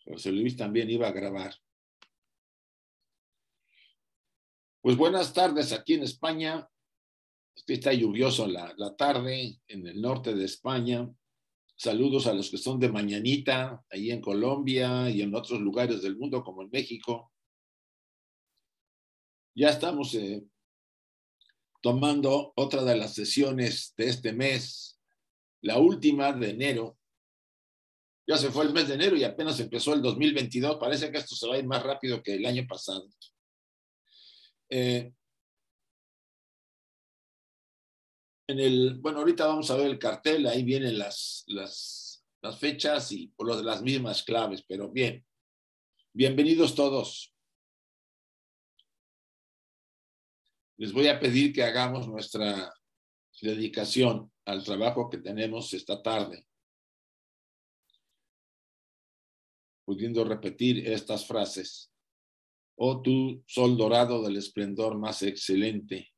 José Luis también iba a grabar. Pues buenas tardes aquí en España. Está lluvioso la tarde en el norte de España. Saludos a los que son de mañanita, ahí en Colombia y en otros lugares del mundo, como en México. Ya estamos tomando otra de las sesiones de este mes, la última de enero. Ya se fue el mes de enero y apenas empezó el 2022. Parece que esto se va a ir más rápido que el año pasado. Bueno, ahorita vamos a ver el cartel, ahí vienen las fechas y por lo de las mismas claves, pero bien. Bienvenidos todos. Les voy a pedir que hagamos nuestra dedicación al trabajo que tenemos esta tarde, pudiendo repetir estas frases. Oh tú, sol dorado del esplendor más excelente,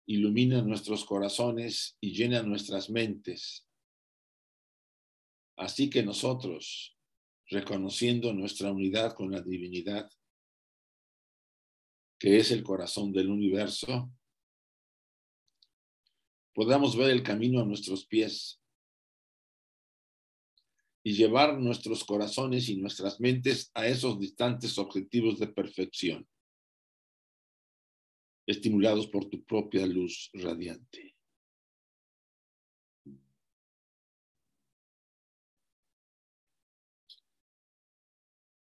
ilumina nuestros corazones y llena nuestras mentes. Así que nosotros, reconociendo nuestra unidad con la divinidad, que es el corazón del universo, podamos ver el camino a nuestros pies y llevar nuestros corazones y nuestras mentes a esos distantes objetivos de perfección, estimulados por tu propia luz radiante.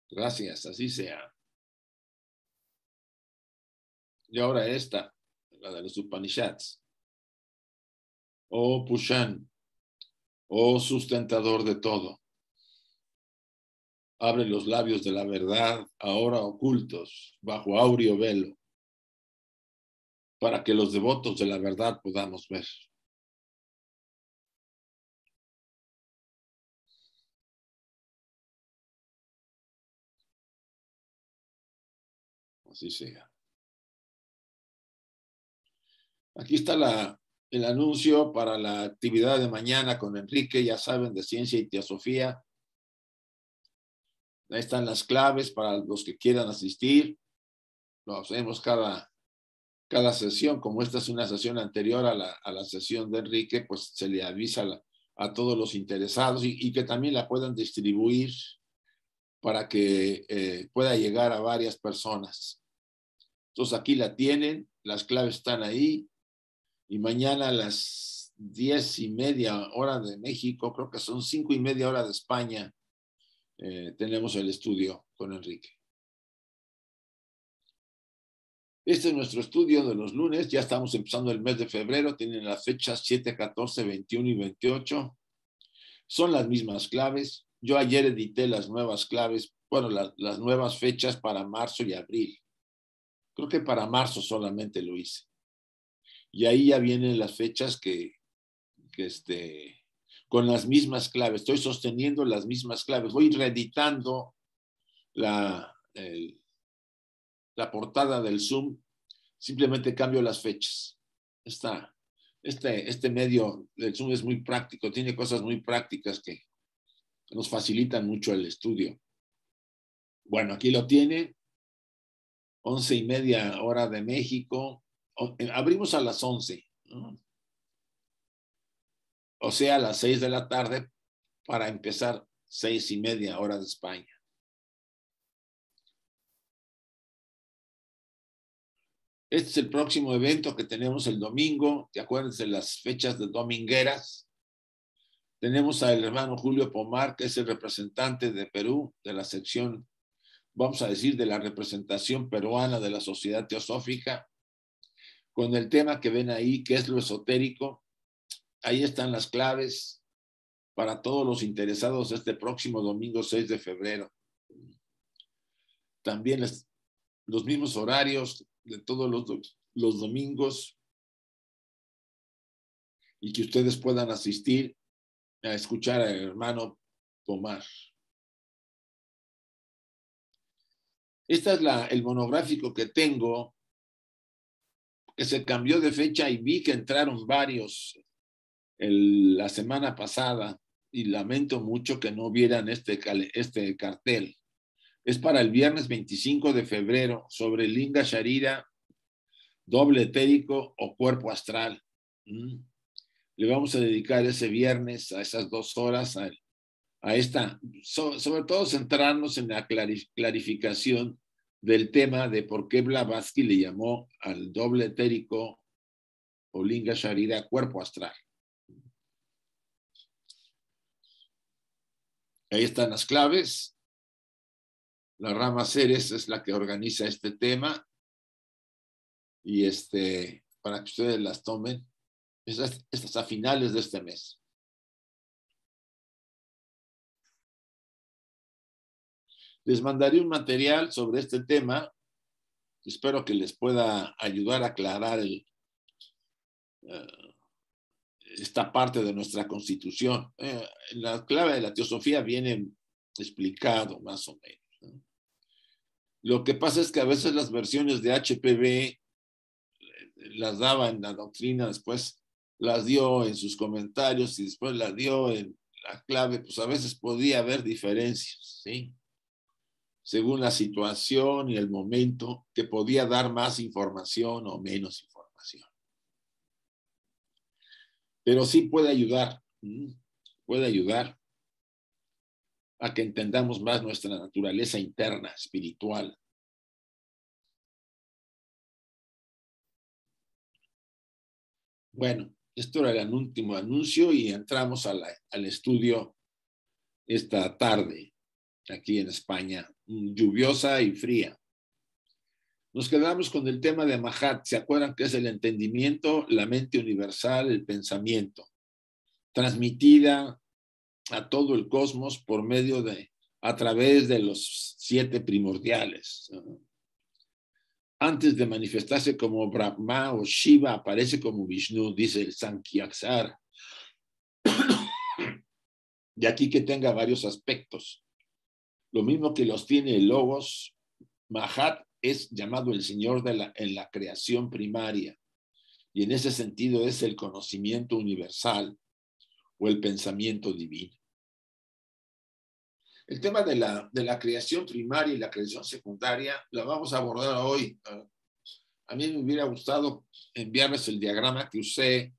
Gracias, así sea. Y ahora esta, la de los Upanishads. Oh Pushan, oh sustentador de todo, abre los labios de la verdad, ahora ocultos bajo áureo velo, para que los devotos de la verdad podamos ver. Así sea. Aquí está el anuncio para la actividad de mañana con Enrique, ya saben, de Ciencia y Teosofía. Ahí están las claves para los que quieran asistir. Lo hacemos cada sesión. Como esta es una sesión anterior a la sesión de Enrique, pues se le avisa a todos los interesados y que también la puedan distribuir para que pueda llegar a varias personas. Entonces aquí la tienen, las claves están ahí. Y mañana a las 10:30 hora de México, creo que son 5:30 hora de España, tenemos el estudio con Enrique. Este es nuestro estudio de los lunes. Ya estamos empezando el mes de febrero. Tienen las fechas 7, 14, 21 y 28. Son las mismas claves. Yo ayer edité las nuevas claves, bueno, las nuevas fechas para marzo y abril. Creo que para marzo solamente lo hice. Y ahí ya vienen las fechas que con las mismas claves. Estoy sosteniendo las mismas claves. Voy reeditando la portada del Zoom. Simplemente cambio las fechas. Este medio del Zoom es muy práctico. Tiene cosas muy prácticas que nos facilitan mucho el estudio. Bueno, aquí lo tiene. 11:30 hora de México. Abrimos a las 11, ¿no? O sea, a las 6 de la tarde para empezar 6:30 hora de España. Este es el próximo evento que tenemos el domingo. Acuérdense las fechas de domingueras. Tenemos al hermano Julio Pomar, que es el representante de Perú, de la sección, vamos a decir, de la representación peruana de la Sociedad Teosófica, con el tema que ven ahí, que es lo esotérico. Ahí están las claves para todos los interesados este próximo domingo 6 de febrero. También los mismos horarios de todos los domingos y que ustedes puedan asistir a escuchar al hermano Pomar. Este es el monográfico que tengo, que se cambió de fecha y vi que entraron varios la semana pasada. y lamento mucho que no vieran este cartel. Es para el viernes 25 de febrero sobre Linga Sharira, doble etérico o cuerpo astral. Le vamos a dedicar ese viernes a esas 2 horas a esta, sobre todo centrarnos en la clarificación del tema de por qué Blavatsky le llamó al doble etérico o Linga Sharira cuerpo astral. Ahí están las claves. La rama Ceres es la que organiza este tema y para que ustedes las tomen. Estas a finales de este mes. Les mandaré un material sobre este tema. Espero que les pueda ayudar a aclarar esta parte de nuestra Constitución. La clave de la teosofía viene explicado más o menos. Lo que pasa es que a veces las versiones de HPB las daba en la doctrina, después las dio en sus comentarios y después las dio en la clave, pues a veces podía haber diferencias, ¿sí? Según la situación y el momento, que podía dar más información o menos información. Pero sí puede ayudar a que entendamos más nuestra naturaleza interna, espiritual. Bueno, esto era el último anuncio y entramos al estudio esta tarde, aquí en España, lluviosa y fría. Nos quedamos con el tema de Mahat. ¿Se acuerdan que es el entendimiento, la mente universal, el pensamiento, transmitida a todo el cosmos por medio a través de los 7 primordiales? Antes de manifestarse como Brahma o Shiva, aparece como Vishnu, dice el Sankhyaksar. De aquí que tenga varios aspectos. Lo mismo que los tiene el Logos, Mahat es llamado el Señor en la creación primaria. Y en ese sentido es el conocimiento universal o el pensamiento divino. El tema de la creación primaria y la creación secundaria la vamos a abordar hoy. A mí me hubiera gustado enviarles el diagrama que usé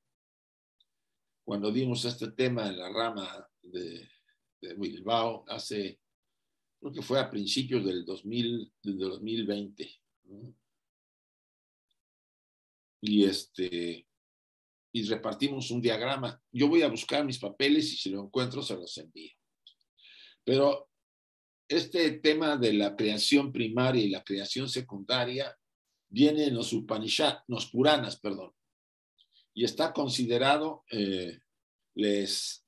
cuando dimos este tema en la rama de Bilbao creo que fue a principios del 2020. ¿No? Y repartimos un diagrama. Yo voy a buscar mis papeles y si lo encuentro se los envío. Pero este tema de la creación primaria y la creación secundaria viene en los Upanishads, los Puranas, perdón. Y está considerado, les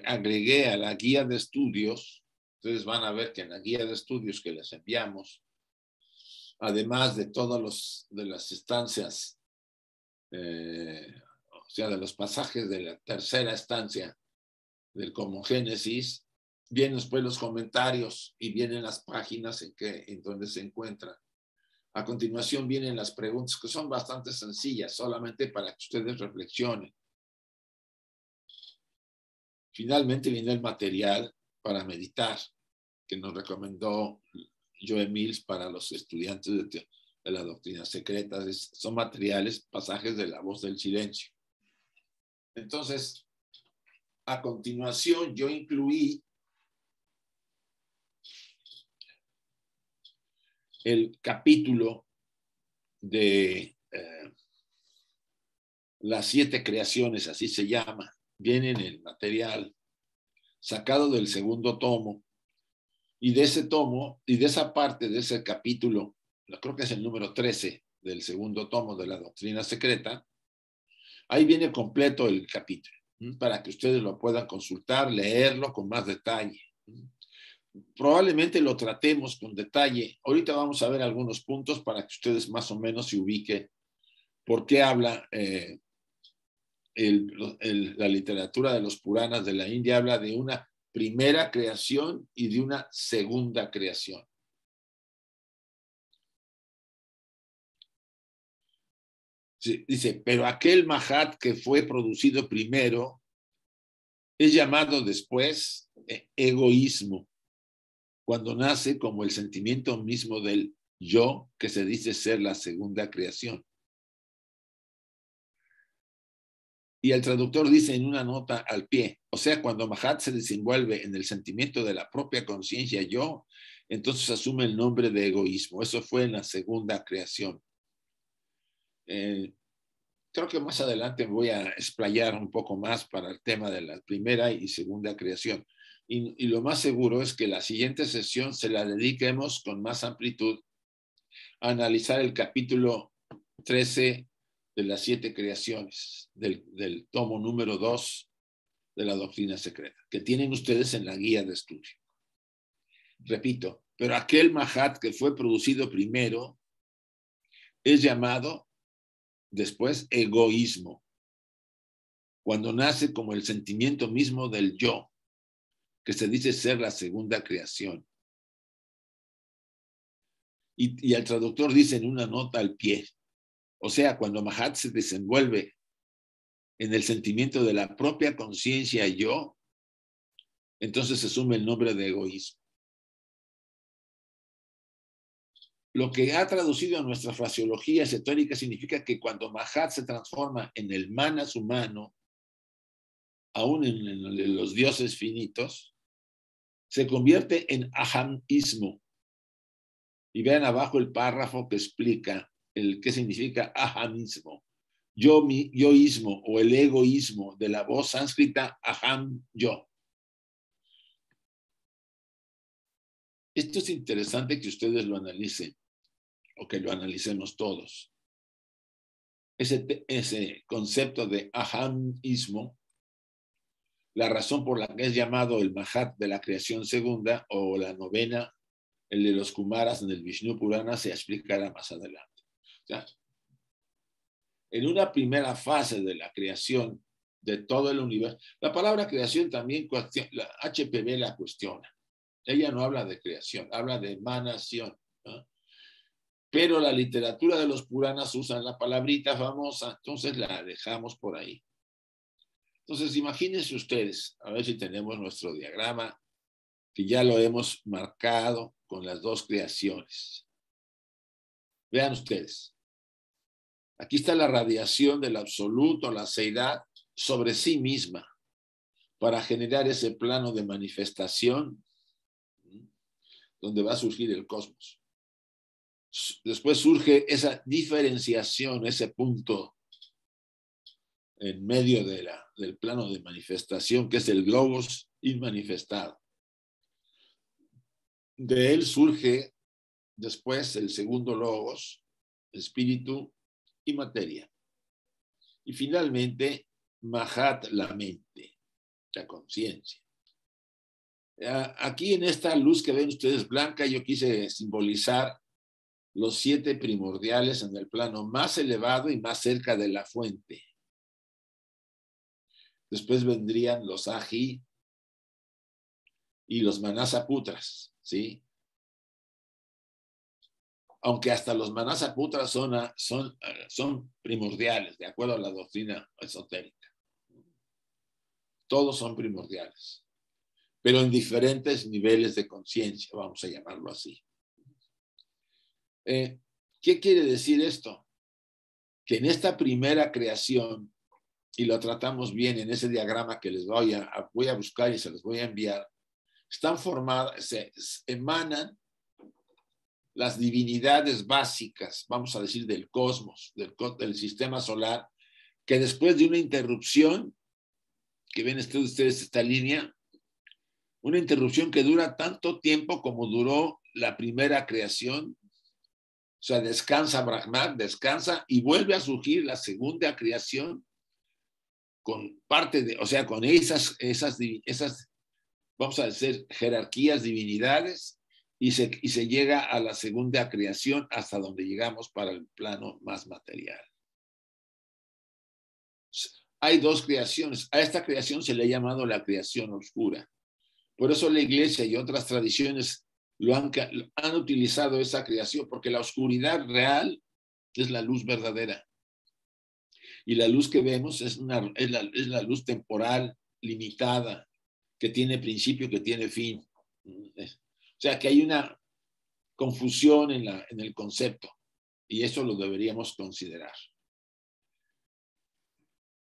agregué a la guía de estudios. Ustedes van a ver que en la guía de estudios que les enviamos, además de todas de las estancias, o sea, de los pasajes de la tercera estancia del Cosmogénesis, vienen después los comentarios y vienen las páginas en donde se encuentran. A continuación vienen las preguntas, que son bastante sencillas, solamente para que ustedes reflexionen. Finalmente viene el material para meditar, que nos recomendó Joe Mills para los estudiantes de la doctrina secreta. Son materiales, pasajes de la voz del silencio. Entonces, a continuación yo incluí el capítulo de las 7 creaciones, así se llama. Viene en el material sacado del segundo tomo. Y de ese tomo, y de esa parte de ese capítulo, creo que es el número 13 del segundo tomo de la doctrina secreta, ahí viene completo el capítulo, para que ustedes lo puedan consultar, leerlo con más detalle. Probablemente lo tratemos con detalle. Ahorita vamos a ver algunos puntos para que ustedes más o menos se ubiquen por qué habla la literatura de los Puranas de la India, habla de una primera creación y de una segunda creación. Sí, dice, pero aquel Mahat que fue producido primero Es llamado después egoísmo, cuando nace como el sentimiento mismo del yo, que se dice ser la segunda creación. Y el traductor dice en una nota al pie, o sea, cuando Mahat se desenvuelve en el sentimiento de la propia conciencia yo, entonces asume el nombre de egoísmo. Eso fue en la segunda creación. Creo que más adelante voy a explayar un poco más para el tema de la primera y segunda creación. Y lo más seguro es que la siguiente sesión se la dediquemos con más amplitud a analizar el capítulo 13 de las 7 creaciones del tomo número 2 de la doctrina secreta, que tienen ustedes en la guía de estudio. Repito, pero aquel Mahat que fue producido primero es llamado después egoísmo, cuando nace como el sentimiento mismo del yo, que se dice ser la segunda creación. Y el traductor dice en una nota al pie, o sea, cuando Mahat se desenvuelve en el sentimiento de la propia conciencia yo, entonces se asume el nombre de egoísmo. Lo que ha traducido a nuestra fraseología esotérica significa que cuando Mahat se transforma en el manas humano, aún en los dioses finitos, se convierte en ahamismo. Y vean abajo el párrafo que explica qué significa ahamismo. Yoísmo o el egoísmo de la voz sánscrita aham, yo. Esto es interesante que ustedes lo analicen o que lo analicemos todos. Ese concepto de ahamismo, la razón por la que es llamado el Mahat de la creación segunda o la novena, el de los Kumaras en el Vishnu Purana, se explicará más adelante. O sea, en una primera fase de la creación de todo el universo, la palabra creación también, la HPB la cuestiona. Ella no habla de creación, habla de emanación, ¿no? Pero la literatura de los Puranas usa la palabrita famosa, entonces la dejamos por ahí. Entonces, imagínense ustedes, a ver si tenemos nuestro diagrama, que ya lo hemos marcado con las dos creaciones. Vean ustedes. Aquí está la radiación del absoluto, la seidad, sobre sí misma, para generar ese plano de manifestación donde va a surgir el cosmos. Después surge esa diferenciación, ese punto en medio del plano de manifestación, que es el globos inmanifestado. De él surge después el segundo logos, espíritu y materia. Y finalmente, Mahat, la mente, la conciencia. Aquí en esta luz que ven ustedes blanca, yo quise simbolizar los 7 primordiales en el plano más elevado y más cerca de la fuente. Después vendrían los Aji y los Manasaputras, ¿sí? Aunque hasta los Manasaputras son primordiales, de acuerdo a la doctrina esotérica. Todos son primordiales, pero en diferentes niveles de conciencia, vamos a llamarlo así. ¿Qué quiere decir esto? Que en esta primera creación, y lo tratamos bien en ese diagrama que les voy a buscar y se los voy a enviar, están formadas, se emanan las divinidades básicas, vamos a decir, del cosmos, del sistema solar, que después de una interrupción, que ven ustedes esta línea, una interrupción que dura tanto tiempo como duró la primera creación, o sea, descansa Brahman, descansa y vuelve a surgir la segunda creación con parte de, o sea, con esas vamos a decir, jerarquías, divinidades, y se llega a la segunda creación hasta donde llegamos para el plano más material. Hay 2 creaciones. A esta creación se le ha llamado la creación oscura. Por eso la iglesia y otras tradiciones han utilizado esa creación, porque la oscuridad real es la luz verdadera. Y la luz que vemos es la luz temporal limitada, que tiene principio, que tiene fin. O sea, que hay una confusión en el concepto, y eso lo deberíamos considerar.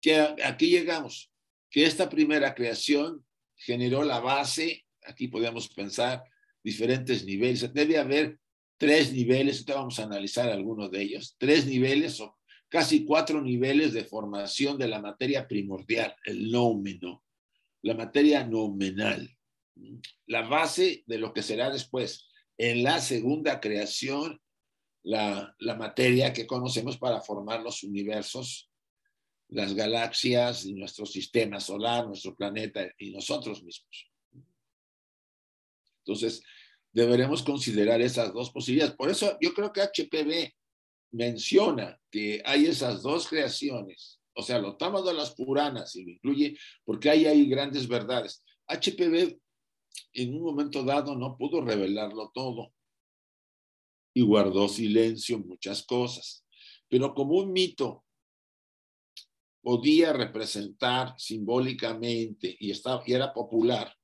Que aquí llegamos, que esta primera creación generó la base. Aquí podemos pensar diferentes niveles. Debe haber 3 niveles, ahorita vamos a analizar algunos de ellos, 3 niveles o casi 4 niveles de formación de la materia primordial, el noumeno, la materia noumenal, la base de lo que será después. En la segunda creación, la materia que conocemos para formar los universos, las galaxias y nuestro sistema solar, nuestro planeta y nosotros mismos. Entonces, deberemos considerar esas 2 posibilidades. Por eso yo creo que HPB menciona que hay esas 2 creaciones. O sea, lo toma de las Puranas y lo incluye porque hay grandes verdades. HPB en un momento dado no pudo revelarlo todo y guardó silencio en muchas cosas. Pero como un mito podía representar simbólicamente y era popular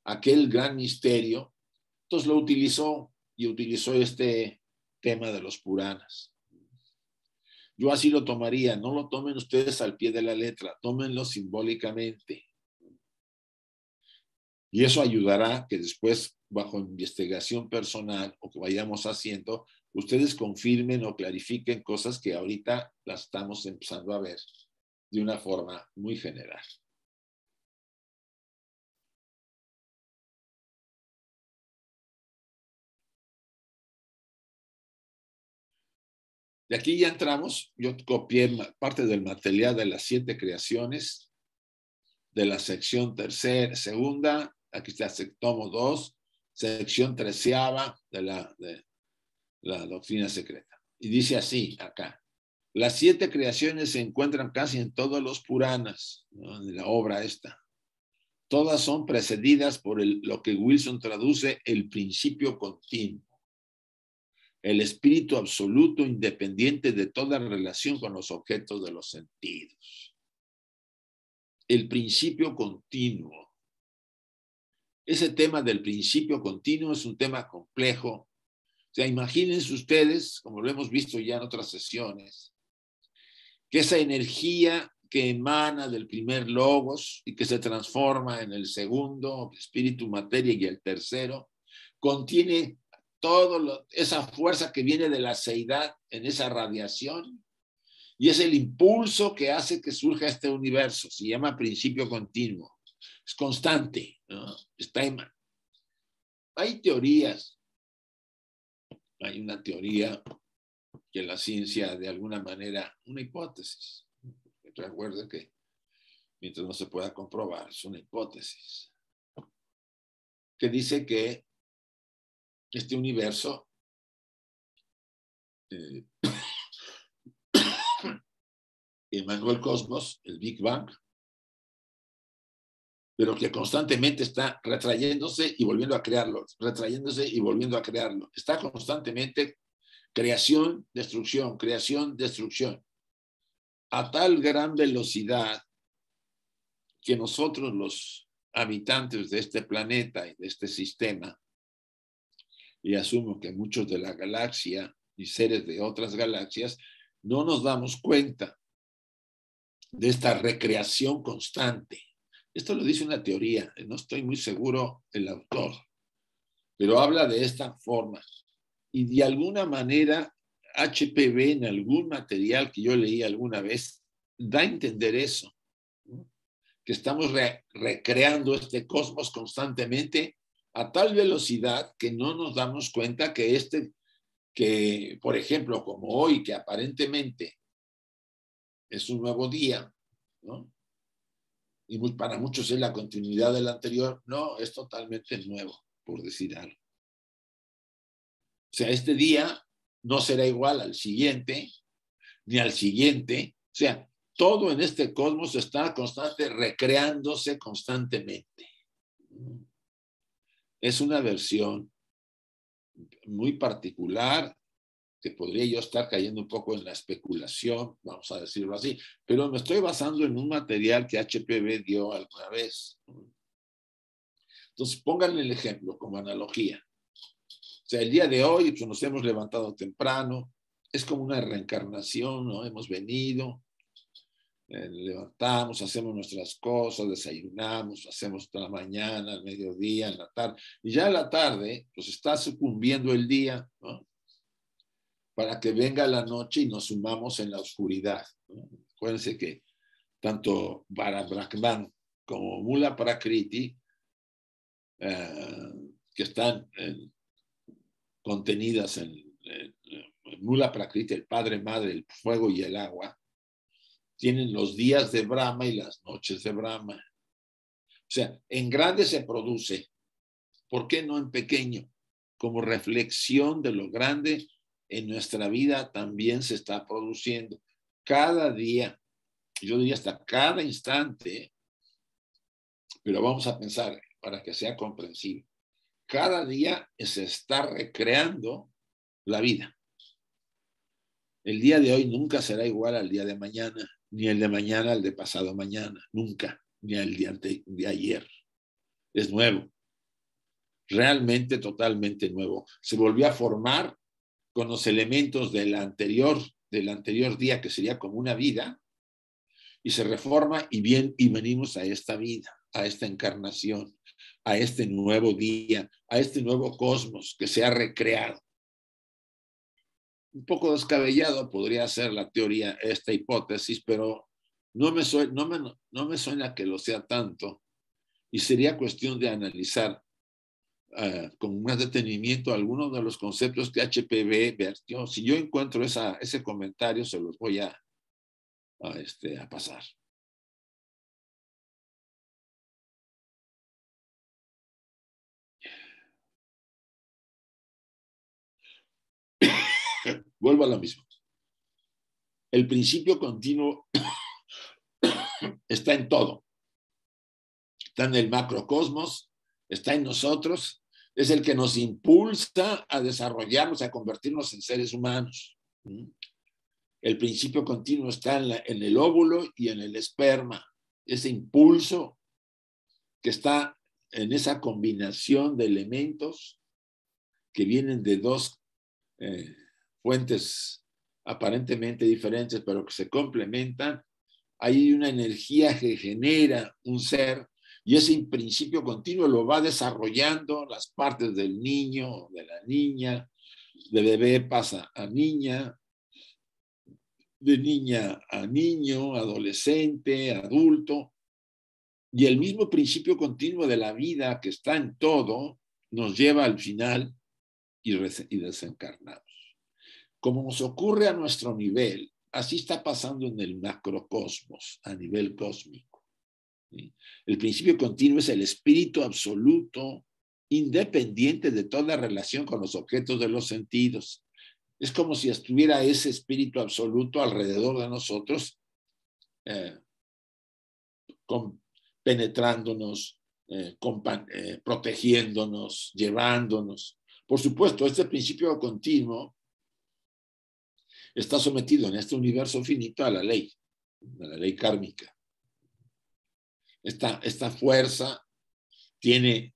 aquel gran misterio, entonces lo utilizó y utilizó este tema de los Puranas. Yo así lo tomaría, no lo tomen ustedes al pie de la letra, tómenlo simbólicamente. Y eso ayudará que después, bajo investigación personal o que vayamos haciendo, ustedes confirmen o clarifiquen cosas que ahorita las estamos empezando a ver de una forma muy general. De aquí ya entramos, yo copié parte del material de las 7 creaciones, de la sección segunda, aquí está tomo 2, sección 13ª de la doctrina secreta. Y dice así acá: las 7 creaciones se encuentran casi en todos los Puranas, ¿no?, de la obra esta. Todas son precedidas por lo que Wilson traduce el principio continuo, el espíritu absoluto independiente de toda relación con los objetos de los sentidos. El principio continuo. Ese tema del principio continuo es un tema complejo. O sea, imagínense ustedes, como lo hemos visto ya en otras sesiones, que esa energía que emana del primer logos y que se transforma en el segundo, espíritu, materia, y el tercero, contiene toda esa fuerza que viene de la seidad en esa radiación, y es el impulso que hace que surja este universo. Se llama principio continuo. Es constante, ¿no? Hay teorías. Hay una teoría que la ciencia, de alguna manera, una hipótesis. Recuerden que mientras no se pueda comprobar, es una hipótesis, que dice que este universo emanó el cosmos, el Big Bang, pero que constantemente está retrayéndose y volviendo a crearlo, retrayéndose y volviendo a crearlo. Está constantemente creación, destrucción, a tal gran velocidad que nosotros, los habitantes de este planeta y de este sistema, y asumo que muchos de la galaxia y seres de otras galaxias, no nos damos cuenta de esta recreación constante. Esto lo dice una teoría, no estoy muy seguro el autor, pero habla de esta forma. Y de alguna manera, HPB en algún material que yo leí alguna vez, da a entender eso, ¿no? Que estamos recreando este cosmos constantemente a tal velocidad que no nos damos cuenta que, por ejemplo, como hoy, que aparentemente es un nuevo día, ¿no? Y para muchos es la continuidad del anterior, no, es totalmente nuevo, por decir algo. O sea, este día no será igual al siguiente, ni al siguiente. O sea, todo en este cosmos está recreándose constantemente. Es una versión muy particular que podría yo estar cayendo un poco en la especulación, vamos a decirlo así, pero me estoy basando en un material que HPV dio alguna vez. Entonces, pónganle el ejemplo como analogía. O sea, el día de hoy pues, nos hemos levantado temprano, es como una reencarnación, ¿no? Hemos venido, levantamos, hacemos nuestras cosas, desayunamos, hacemos toda la mañana, al mediodía, en la tarde, y ya en la tarde, pues está sucumbiendo el día, ¿no? Para que venga la noche y nos sumamos en la oscuridad, ¿no? Acuérdense que tanto Vara Brahman como Mula Prakriti, que están contenidas en Mula Prakriti, el Padre, Madre, el fuego y el agua, tienen los días de Brahma y las noches de Brahma. O sea, en grande se produce, ¿por qué no en pequeño? Como reflexión de lo grande en nuestra vida también se está produciendo. Cada día, yo diría hasta cada instante, pero vamos a pensar para que sea comprensible. Cada día se está recreando la vida. El día de hoy nunca será igual al día de mañana, ni el de mañana al de pasado mañana, nunca, ni al día de ayer. Es nuevo, realmente totalmente nuevo. Se volvió a formar con los elementos del anterior día, que sería como una vida, y se reforma y venimos a esta vida, a esta encarnación, a este nuevo día, a este nuevo cosmos que se ha recreado. Un poco descabellado podría ser la teoría, esta hipótesis, pero no me suena que lo sea tanto, y sería cuestión de analizar con más detenimiento algunos de los conceptos que HPV vertió. Si yo encuentro ese comentario, se los voy a pasar. Vuelvo a lo mismo. El principio continuo está en todo. Está en el macrocosmos, está en nosotros, es el que nos impulsa a desarrollarnos, a convertirnos en seres humanos. El principio continuo está en el óvulo y en el esperma. Ese impulso que está en esa combinación de elementos que vienen de dos fuentes aparentemente diferentes, pero que se complementan. Hay una energía que genera un ser y ese principio continuo lo va desarrollando las partes del niño, de la niña, de bebé pasa a niña, de niña a niño, adolescente, adulto, y el mismo principio continuo de la vida que está en todo nos lleva al final y desencarnamos. Como nos ocurre a nuestro nivel, así está pasando en el macrocosmos, a nivel cósmico. ¿Sí? El principio continuo es el espíritu absoluto, independiente de toda relación con los objetos de los sentidos. Es como si estuviera ese espíritu absoluto alrededor de nosotros, penetrándonos, protegiéndonos, llevándonos. Por supuesto, este principio continuo está sometido en este universo finito a la ley kármica. Esta fuerza tiene,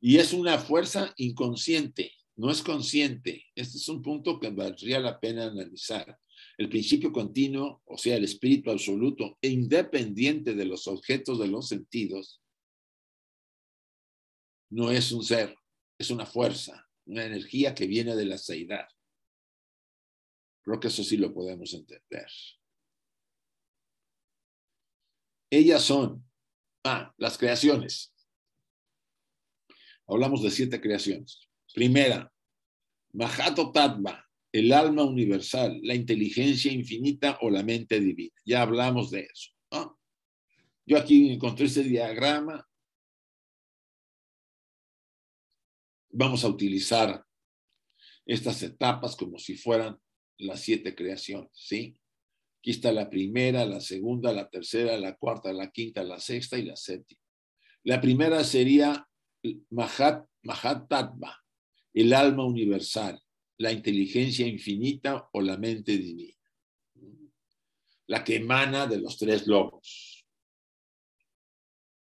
y es una fuerza inconsciente, no es consciente. Este es un punto que valdría la pena analizar. El principio continuo, o sea, el espíritu absoluto e independiente de los objetos de los sentidos, no es un ser, es una fuerza, una energía que viene de la seidad. Creo que eso sí lo podemos entender. Ellas son las creaciones. Hablamos de 7 creaciones. Primera, Mahato Tattva, el alma universal, la inteligencia infinita o la mente divina. Ya hablamos de eso, ¿no? Yo aquí encontré ese diagrama. Vamos a utilizar estas etapas como si fueran las 7 creaciones, ¿sí? Aquí está la primera, la segunda, la tercera, la cuarta, la quinta, la sexta y la séptima. La primera sería Mahat Tattva, el alma universal, la inteligencia infinita o la mente divina, la que emana de los tres logos.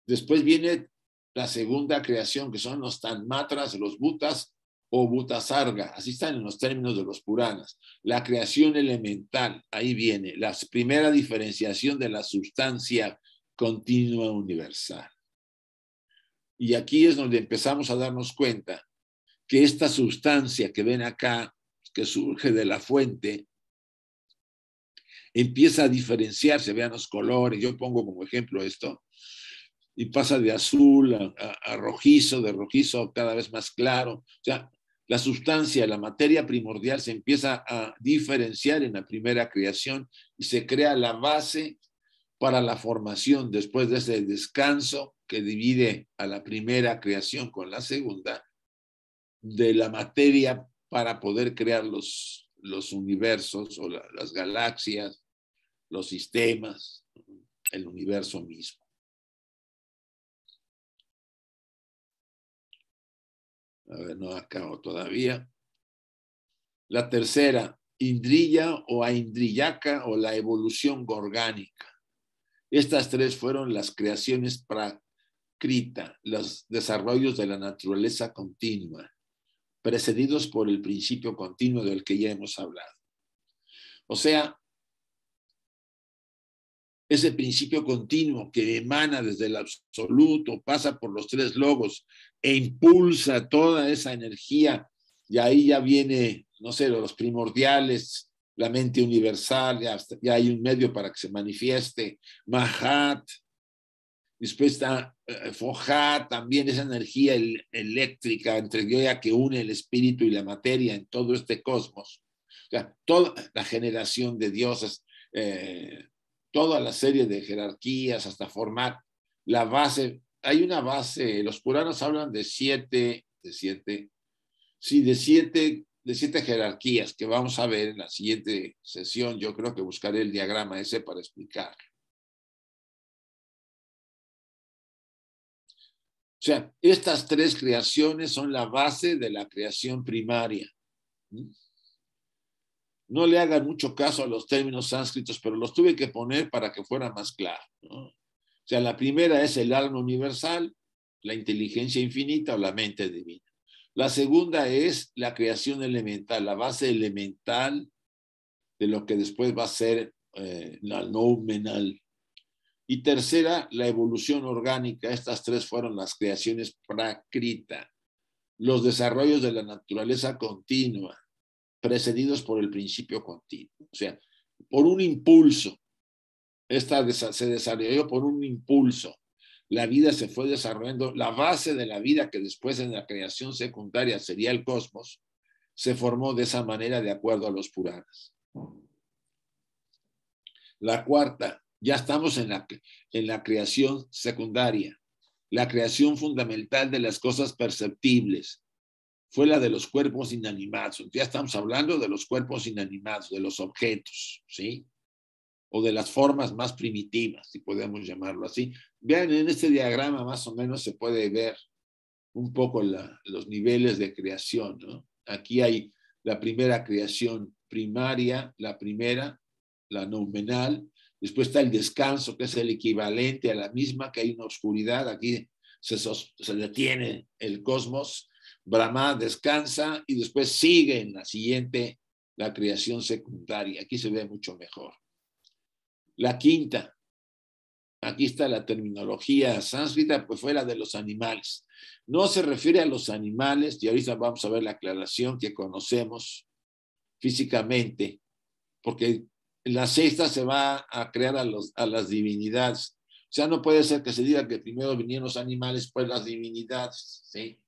Después viene la segunda creación, que son los tanmatras, los bhutas o bhutasarga, así están en los términos de los Puranas. La creación elemental, ahí viene, la primera diferenciación de la sustancia continua universal. Y aquí es donde empezamos a darnos cuenta que esta sustancia que ven acá, que surge de la fuente, empieza a diferenciarse, vean los colores, yo pongo como ejemplo esto, y pasa de azul a rojizo, de rojizo cada vez más claro. O sea, la sustancia, la materia primordial se empieza a diferenciar en la primera creación y se crea la base para la formación después de ese descanso que divide a la primera creación con la segunda, de la materia para poder crear los universos o las galaxias, los sistemas, el universo mismo. A ver, no acabo todavía. La tercera, Indriya o Aindriyaka o la evolución orgánica. Estas tres fueron las creaciones prakrita, los desarrollos de la naturaleza continua, precedidos por el principio continuo del que ya hemos hablado. O sea, ese principio continuo que emana desde el absoluto, pasa por los tres logos e impulsa toda esa energía, y ahí ya viene, no sé, los primordiales, la mente universal, ya hay un medio para que se manifieste, Mahat, después está Fohat, también esa energía eléctrica entre Gaya que une el espíritu y la materia en todo este cosmos. O sea, toda la generación de dioses, toda la serie de jerarquías hasta formar la base. Hay una base, los Puranas hablan de siete jerarquías que vamos a ver en la siguiente sesión. Yo creo que buscaré el diagrama ese para explicar. O sea, estas tres creaciones son la base de la creación primaria. No le hagan mucho caso a los términos sánscritos, pero los tuve que poner para que fuera más claro, ¿no? O sea, la primera es el alma universal, la inteligencia infinita o la mente divina. La segunda es la creación elemental, la base elemental de lo que después va a ser la noumenal. Y tercera, la evolución orgánica. Estas tres fueron las creaciones prakrita, los desarrollos de la naturaleza continua, precedidos por el principio continuo. O sea, por un impulso. Esta se desarrolló por un impulso. La vida se fue desarrollando. La base de la vida, que después en la creación secundaria sería el cosmos, se formó de esa manera de acuerdo a los Puranas. La cuarta, ya estamos en la creación secundaria. La creación fundamental de las cosas perceptibles fue la de los cuerpos inanimados. Ya estamos hablando de los cuerpos inanimados, de los objetos, ¿sí? O de las formas más primitivas, si podemos llamarlo así. Vean, en este diagrama más o menos se puede ver un poco los niveles de creación, ¿no? Aquí hay la primera creación primaria, la primera, la noumenal. Después está el descanso, que es el equivalente a la misma, que hay una oscuridad. Aquí se detiene el cosmos. Brahma descansa y después sigue en la siguiente, la creación secundaria. Aquí se ve mucho mejor. La quinta, aquí está la terminología sánscrita, pues fue la de los animales. No se refiere a los animales, y ahorita vamos a ver la aclaración que conocemos físicamente, porque en la sexta se va a crear a las divinidades. O sea, no puede ser que se diga que primero vinieron los animales, pues las divinidades, ¿sí?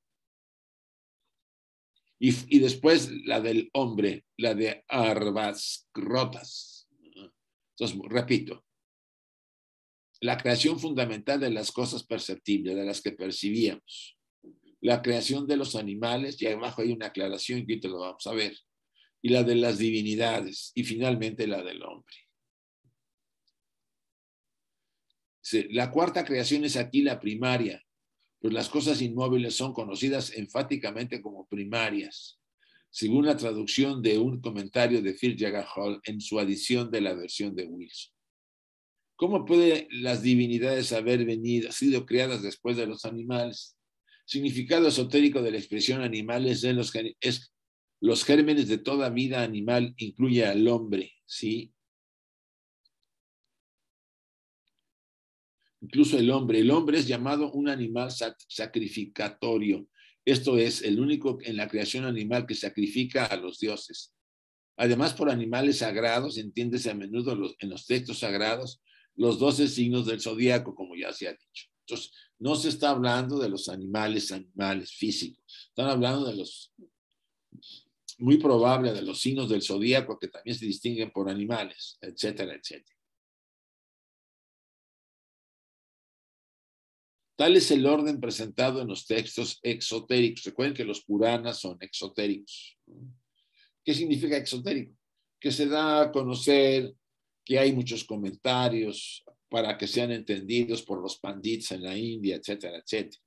Y después la del hombre, la de Arvasrotas. Entonces, repito, la creación fundamental de las cosas perceptibles, de las que percibíamos. La creación de los animales, y abajo hay una aclaración que te lo vamos a ver. Y la de las divinidades, y finalmente la del hombre. La cuarta creación es aquí la primaria, pues las cosas inmóviles son conocidas enfáticamente como primarias. según la traducción de un comentario de Firjaga Hall en su edición de la versión de Wilson. ¿Cómo pueden las divinidades haber sido creadas después de los animales? Significado esotérico de la expresión animales es los gérmenes de toda vida animal, incluye al hombre, ¿sí? Incluso el hombre. El hombre es llamado un animal sacrificatorio. Esto es el único en la creación animal que sacrifica a los dioses. Además, por animales sagrados, entiéndese a menudo en los textos sagrados, los 12 signos del zodíaco, como ya se ha dicho. Entonces, no se está hablando de los animales físicos. Están hablando de los, muy probable, de los signos del zodíaco que también se distinguen por animales, etcétera, etcétera. Tal es el orden presentado en los textos exotéricos. Recuerden que los Puranas son exotéricos. ¿Qué significa exotérico? Que se da a conocer, que hay muchos comentarios para que sean entendidos por los pandits en la India, etcétera, etcétera.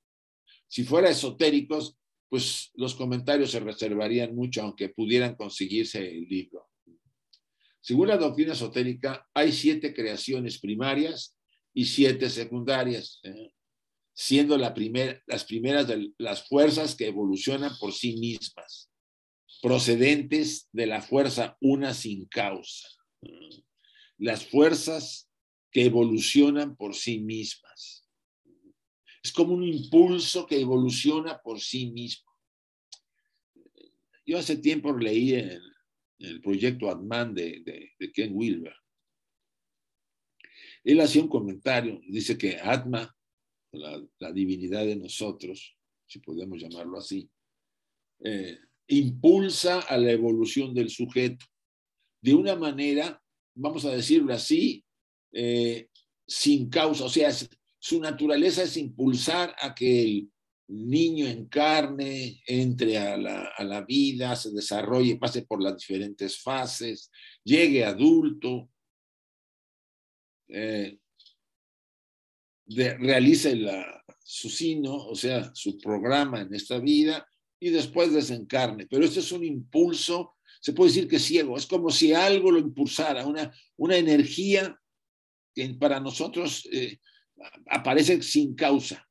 Si fuera esotéricos, pues los comentarios se reservarían mucho, aunque pudieran conseguirse el libro. Según la doctrina esotérica, hay 7 creaciones primarias y 7 secundarias, siendo las primeras de las fuerzas que evolucionan por sí mismas, procedentes de la fuerza una sin causa. Las fuerzas que evolucionan por sí mismas. Es como un impulso que evoluciona por sí mismo. Yo hace tiempo leí en el proyecto Atman de Ken Wilber. Él hacía un comentario, dice que Atma, la divinidad de nosotros, si podemos llamarlo así, impulsa a la evolución del sujeto de una manera, vamos a decirlo así, sin causa. O sea, su naturaleza es impulsar a que el niño encarne, entre a la vida, se desarrolle, pase por las diferentes fases, llegue adulto, realice su sino, o sea, su programa en esta vida, y después desencarne. Pero este es un impulso, se puede decir que ciego, es como si algo lo impulsara, una energía que para nosotros aparece sin causa.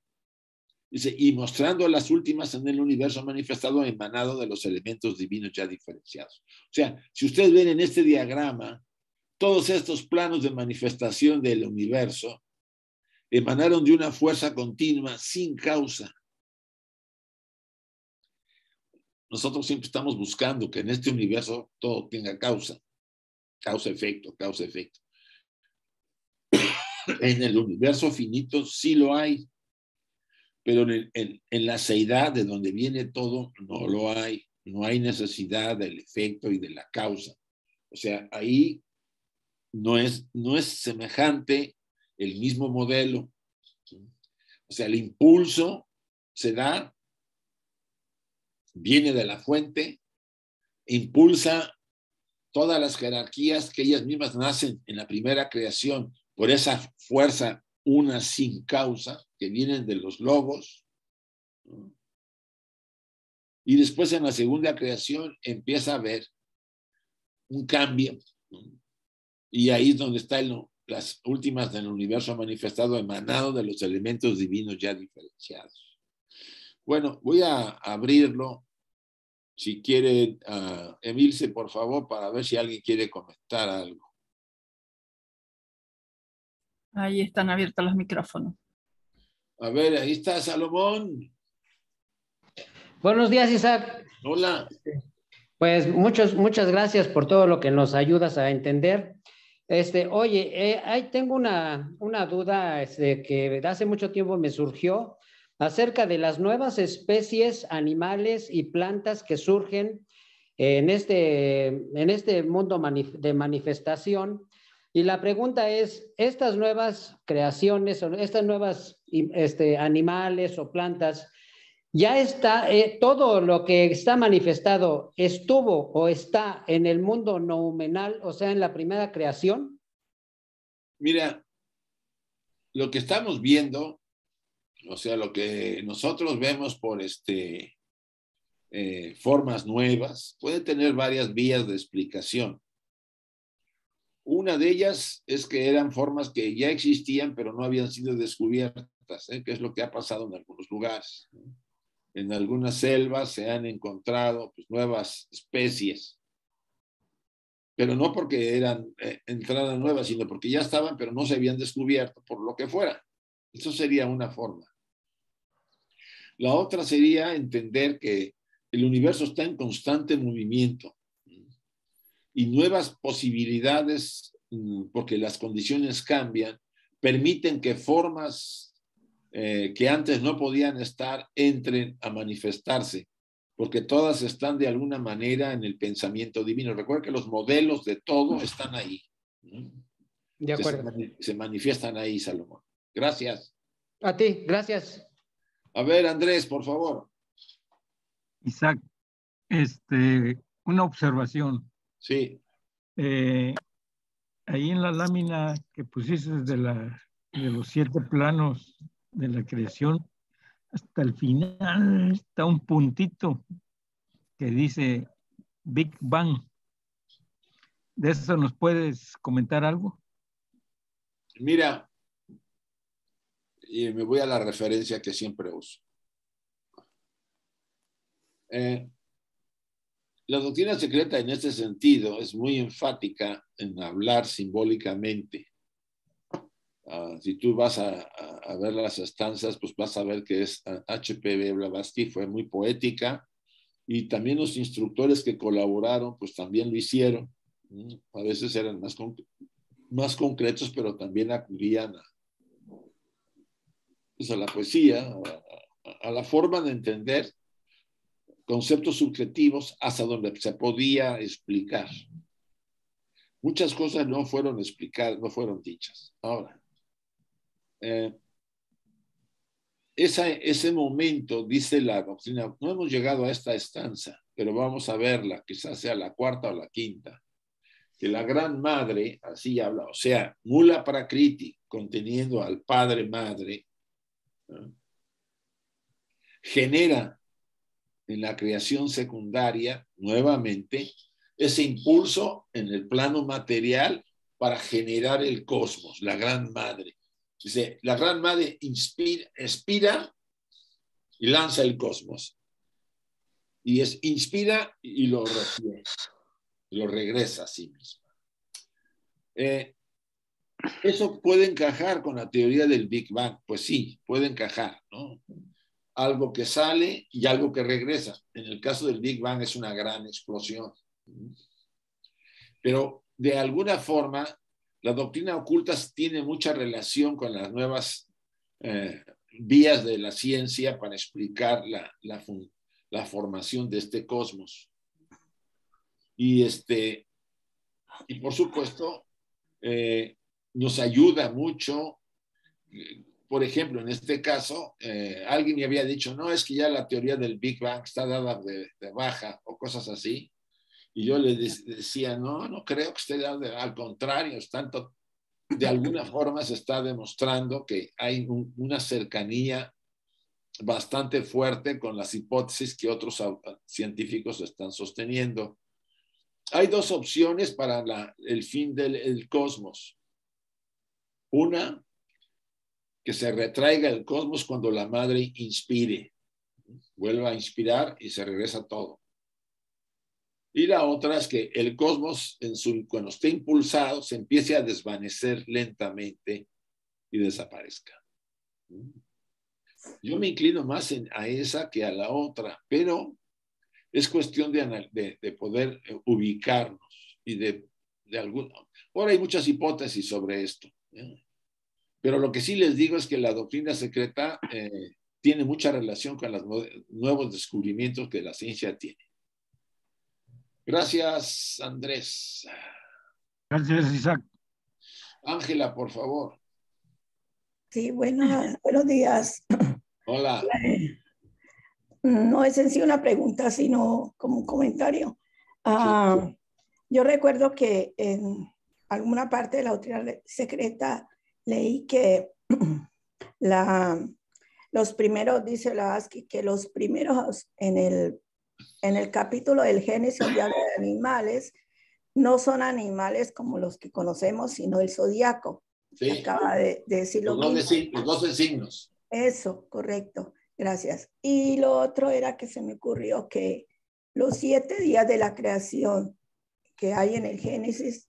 Dice, y mostrando las últimas en el universo manifestado emanado de los elementos divinos ya diferenciados. O sea, si ustedes ven en este diagrama, todos estos planos de manifestación del universo emanaron de una fuerza continua sin causa. Nosotros siempre estamos buscando que en este universo todo tenga causa, causa-efecto, causa-efecto. En el universo finito sí lo hay, pero en la seidad de donde viene todo no lo hay. No hay necesidad del efecto y de la causa. O sea, ahí no es semejante el mismo modelo. O sea, el impulso se da, viene de la fuente, impulsa todas las jerarquías que ellas mismas nacen en la primera creación por esa fuerza una sin causa que vienen de los logos. Y después en la segunda creación empieza a haber un cambio. Y ahí es donde están las últimas del universo manifestado, emanado de los elementos divinos ya diferenciados. Bueno, voy a abrirlo. Si quiere, Emilce, por favor, para ver si alguien quiere comentar algo. Ahí están abiertos los micrófonos. A ver, ahí está Salomón. Buenos días, Isaac. Hola. Pues muchas gracias por todo lo que nos ayudas a entender. Oye, ahí tengo una duda que de hace mucho tiempo me surgió acerca de las nuevas especies animales y plantas que surgen en este mundo de manifestación. Y la pregunta es, ¿estas nuevas creaciones o estas nuevas animales o plantas, ya está, todo lo que está manifestado estuvo o está en el mundo noumenal, o sea, en la primera creación? Mira, lo que estamos viendo, o sea, lo que nosotros vemos por formas nuevas, puede tener varias vías de explicación. Una de ellas es que eran formas que ya existían, pero no habían sido descubiertas, que es lo que ha pasado en algunos lugares. En algunas selvas se han encontrado pues, nuevas especies, pero no porque eran entradas nuevas, sino porque ya estaban, pero no se habían descubierto, por lo que fuera. Eso sería una forma. La otra sería entender que el universo está en constante movimiento y nuevas posibilidades, porque las condiciones cambian, permiten que formas que antes no podían estar entren a manifestarse, porque todas están de alguna manera en el pensamiento divino. Recuerda que los modelos de todo están ahí. De acuerdo. Se manifiestan ahí, Salomón. Gracias. A ti, gracias. A ver, Andrés, por favor. Isaac, una observación. Sí. Ahí en la lámina que pusiste de los 7 planos de la creación, hasta el final está un puntito que dice Big Bang. ¿De eso nos puedes comentar algo? Mira, y me voy a la referencia que siempre uso. La doctrina secreta en este sentido es muy enfática en hablar simbólicamente. Si tú vas a ver las estanzas, pues vas a ver que es H.P. Blavatsky, fue muy poética, y también los instructores que colaboraron, pues también lo hicieron. A veces eran más concretos, pero también acudían pues a la poesía, a la forma de entender conceptos subjetivos hasta donde se podía explicar. Muchas cosas no fueron explicadas, no fueron dichas. Ahora, ese momento, dice la doctrina, no hemos llegado a esta estanza, pero vamos a verla, quizás sea la 4ª o la 5ª, que la Gran Madre, así habla, o sea, Mula Prakriti, conteniendo al Padre Madre, ¿no?, genera en la creación secundaria, nuevamente, ese impulso en el plano material para generar el cosmos, la Gran Madre. Dice, la Gran Madre inspira y lanza el cosmos. Y inspira y lo recibe, lo regresa a sí misma. ¿Eso puede encajar con la teoría del Big Bang? Pues sí, puede encajar, ¿no? Algo que sale y algo que regresa. En el caso del Big Bang es una gran explosión. Pero de alguna forma, la doctrina oculta tiene mucha relación con las nuevas vías de la ciencia para explicar la formación de este cosmos. Y por supuesto, nos ayuda mucho. Por ejemplo, en este caso, alguien me había dicho, no, es que ya la teoría del Big Bang está dada de baja o cosas así. Y yo le decía, no creo que esté dada, al contrario, de alguna forma se está demostrando que hay una cercanía bastante fuerte con las hipótesis que otros científicos están sosteniendo. Hay 2 opciones para el fin del cosmos. Una, que se retraiga el cosmos cuando la madre inspire, vuelva a inspirar y se regresa todo. Y la otra es que el cosmos, cuando esté impulsado, se empiece a desvanecer lentamente y desaparezca. Yo me inclino más a esa que a la otra, pero es cuestión de poder ubicarnos y de alguna. Ahora hay muchas hipótesis sobre esto, pero lo que sí les digo es que la doctrina secreta tiene mucha relación con los nuevos descubrimientos que la ciencia tiene. Gracias, Andrés. Gracias, Isaac. Ángela, por favor. Sí, buenos días. Hola. No es en sí una pregunta, sino como un comentario. Sí. Yo recuerdo que en alguna parte de la doctrina secreta leí que los primeros, dice Blavatsky, que los primeros en el en el capítulo del Génesis donde habla de animales, no son animales como los que conocemos, sino el zodiaco. Sí. Acaba de decir lo mismo. Los 12 signos. Eso, correcto. Gracias. Y lo otro era que se me ocurrió que los 7 días de la creación que hay en el Génesis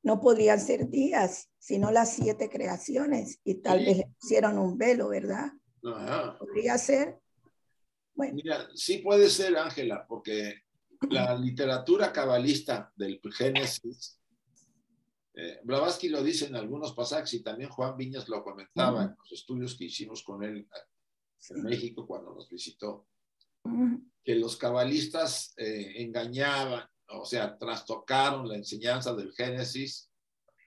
no podrían ser días, sino las 7 creaciones. Y tal vez le pusieron un velo, ¿verdad? Ajá. Podría ser. Bueno. Mira, sí puede ser, Ángela, porque la literatura cabalista del Génesis, Blavatsky lo dice en algunos pasajes y también Juan Viñas lo comentaba en los estudios que hicimos con él en México cuando nos visitó, que los cabalistas engañaban, o sea, trastocaron la enseñanza del Génesis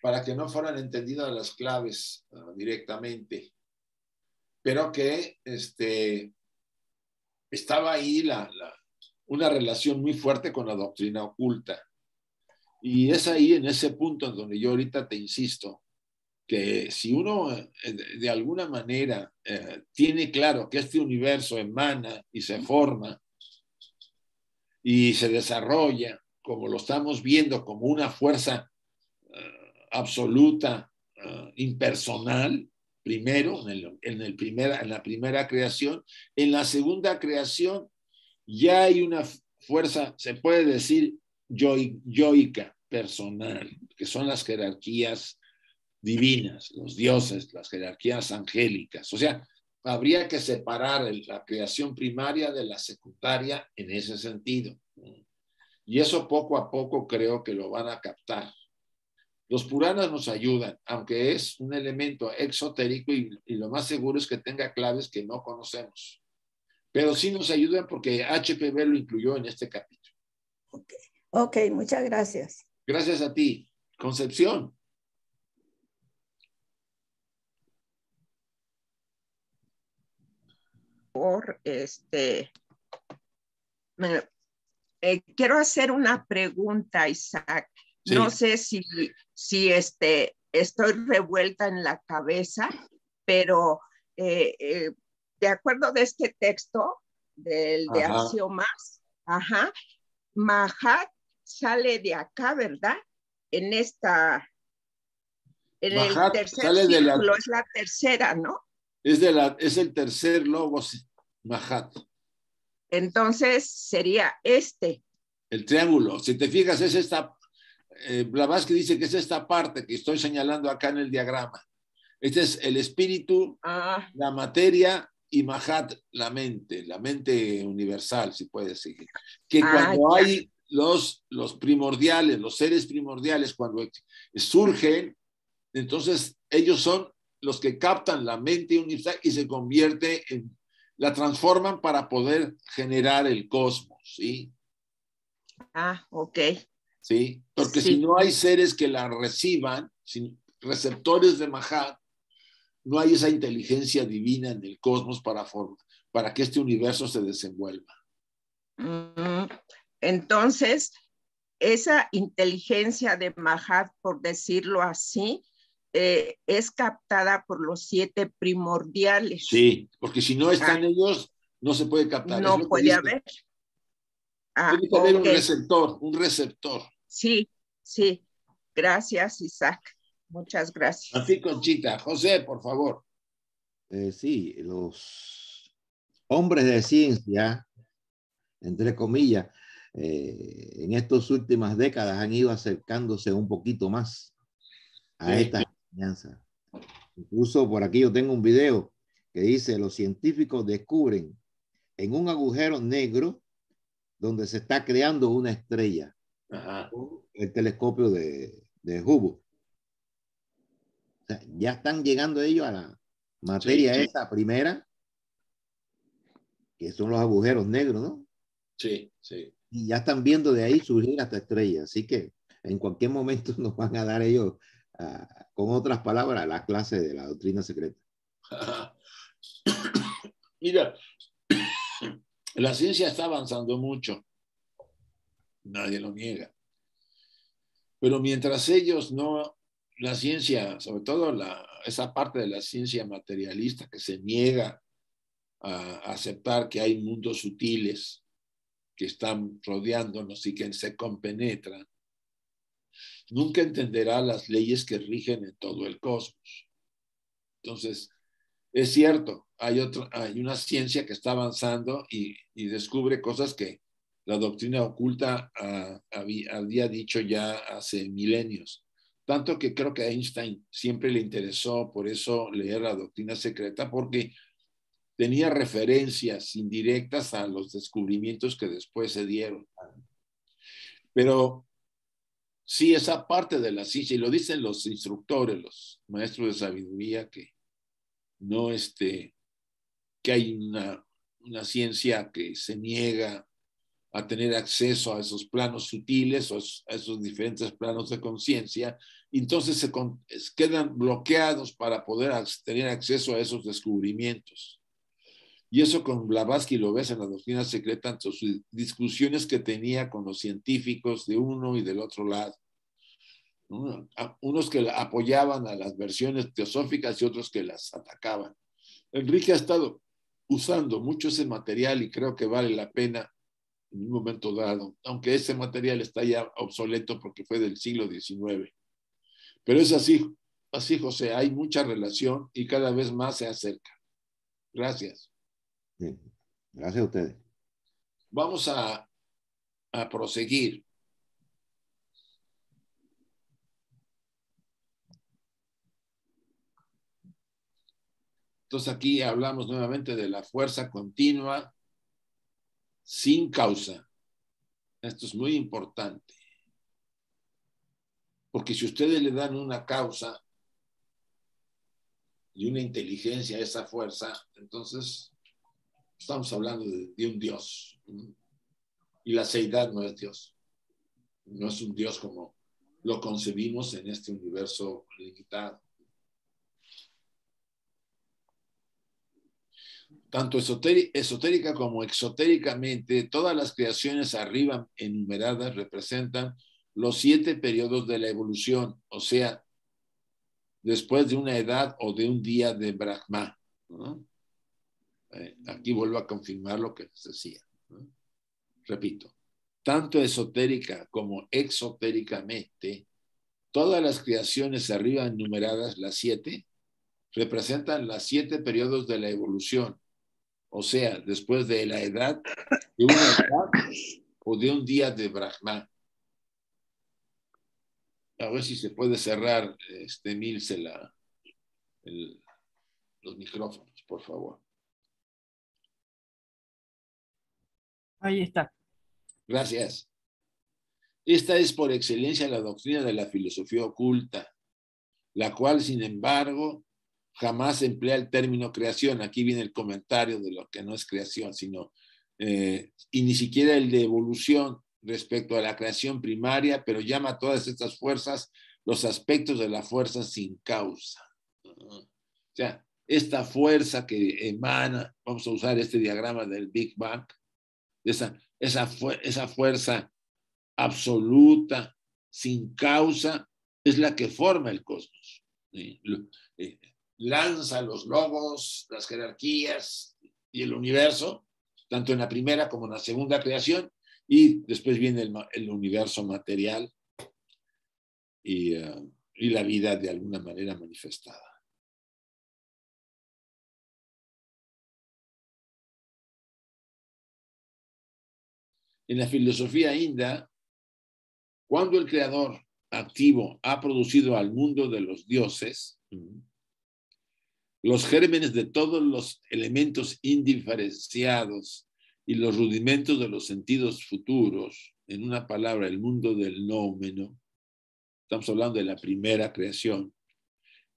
para que no fueran entendidas las claves directamente, pero que estaba ahí una relación muy fuerte con la doctrina oculta. Y es ahí, en ese punto, en donde yo ahorita te insisto, que si uno de alguna manera tiene claro que este universo emana y se forma y se desarrolla, como lo estamos viendo, como una fuerza absoluta, impersonal, primero, en la primera creación, en la segunda creación ya hay una fuerza, se puede decir, yoica, personal, que son las jerarquías divinas, los dioses, las jerarquías angélicas. O sea, habría que separar la creación primaria de la secundaria en ese sentido. Y eso poco a poco creo que lo van a captar. Los Puranas nos ayudan, aunque es un elemento exotérico y lo más seguro es que tenga claves que no conocemos. Pero sí nos ayudan porque HPV lo incluyó en este capítulo. Ok, muchas gracias. Gracias a ti. Concepción. Quiero hacer una pregunta, Isaac. Sí. No sé si estoy revuelta en la cabeza, pero de acuerdo de este texto de Axiomas, Mahat sale de acá, ¿verdad? En Mahat el tercer círculo, es la tercera, ¿no? Es el tercer logos, Mahat. Entonces sería el triángulo. Si te fijas, es esta. Blavatsky dice que es esta parte que estoy señalando acá en el diagrama. Este es el espíritu, la materia y Mahat, la mente universal, si puede decir. Que cuando hay los primordiales, los seres primordiales, cuando surgen, entonces ellos son los que captan la mente universal y se convierte en, la transforman para poder generar el cosmos, ¿sí? Ok. Sí, porque si no hay seres que la reciban, receptores de Mahat, no hay esa inteligencia divina en el cosmos para que este universo se desenvuelva. Entonces, esa inteligencia de Mahat, por decirlo así, es captada por los 7 primordiales. Sí, porque si no están ellos, no se puede captar. No puede haber. Tiene que haber un receptor. Sí, sí. Gracias, Isaac. Muchas gracias. A ti, Conchita. José, por favor. Sí, los hombres de ciencia, entre comillas, en estas últimas décadas han ido acercándose un poquito más a esta enseñanza. Incluso por aquí yo tengo un video que dice: los científicos descubren en un agujero negro donde se está creando una estrella. El telescopio de Hubble. O sea, ya están llegando ellos a la materia esa primera, que son los agujeros negros, ¿no? Sí, sí. Y ya están viendo de ahí surgir hasta estrellas. Así que en cualquier momento nos van a dar ellos, con otras palabras, la clase de la doctrina secreta. Mira, la ciencia está avanzando mucho. Nadie lo niega. Pero mientras ellos no, la ciencia, sobre todo esa parte de la ciencia materialista que se niega a aceptar que hay mundos sutiles, que están rodeándonos y que se compenetran, nunca entenderá las leyes que rigen en todo el cosmos. Entonces, es cierto, hay una ciencia que está avanzando y descubre cosas que la doctrina oculta había dicho ya hace milenios. Tanto que creo que a Einstein siempre le interesó por eso leer la doctrina secreta, porque tenía referencias indirectas a los descubrimientos que después se dieron. Pero sí, esa parte de la ciencia, y lo dicen los instructores, los maestros de sabiduría, que no que hay una ciencia que se niega a tener acceso a esos planos sutiles o a esos diferentes planos de conciencia, entonces quedan bloqueados para poder tener acceso a esos descubrimientos. Y eso con Blavatsky lo ves en la doctrina secreta, en sus discusiones que tenía con los científicos de uno y del otro lado. Unos que apoyaban a las versiones teosóficas y otros que las atacaban. Enrique ha estado usando mucho ese material y creo que vale la pena en un momento dado, aunque ese material está ya obsoleto porque fue del siglo XIX. Pero es así, José, hay mucha relación y cada vez más se acerca. Gracias. Bien. Gracias a ustedes. Vamos a proseguir. Entonces aquí hablamos nuevamente de la fuerza continua sin causa. Esto es muy importante. Porque si ustedes le dan una causa y una inteligencia a esa fuerza, entonces estamos hablando de un Dios. Y la seidad no es Dios. No es un Dios como lo concebimos en este universo limitado. Tanto esotérica como exotéricamente, todas las creaciones arriba enumeradas representan los 7 periodos de la evolución, o sea, después de una edad o de un día de Brahma, ¿no? Aquí vuelvo a confirmar lo que les decía, ¿no? Repito, tanto esotérica como exotéricamente, todas las creaciones arriba enumeradas, las 7, representan los 7 periodos de la evolución, o sea, después de la edad, de una edad o de un día de Brahma. A ver si se puede cerrar, Milce, los micrófonos, por favor. Ahí está. Gracias. Esta es por excelencia la doctrina de la filosofía oculta, la cual, sin embargo, jamás emplea el término creación. Aquí viene el comentario de lo que no es creación, sino, y ni siquiera el de evolución respecto a la creación primaria, pero llama a todas estas fuerzas los aspectos de la fuerza sin causa. O sea, esta fuerza que emana, vamos a usar este diagrama del Big Bang, esa fuerza absoluta, sin causa, es la que forma el cosmos. Lanza los logos, las jerarquías y el universo, tanto en la primera como en la segunda creación, y después viene el universo material y la vida de alguna manera manifestada. En la filosofía india, cuando el creador activo ha producido al mundo de los dioses, los gérmenes de todos los elementos indiferenciados y los rudimentos de los sentidos futuros, en una palabra, el mundo del noumeno, estamos hablando de la primera creación,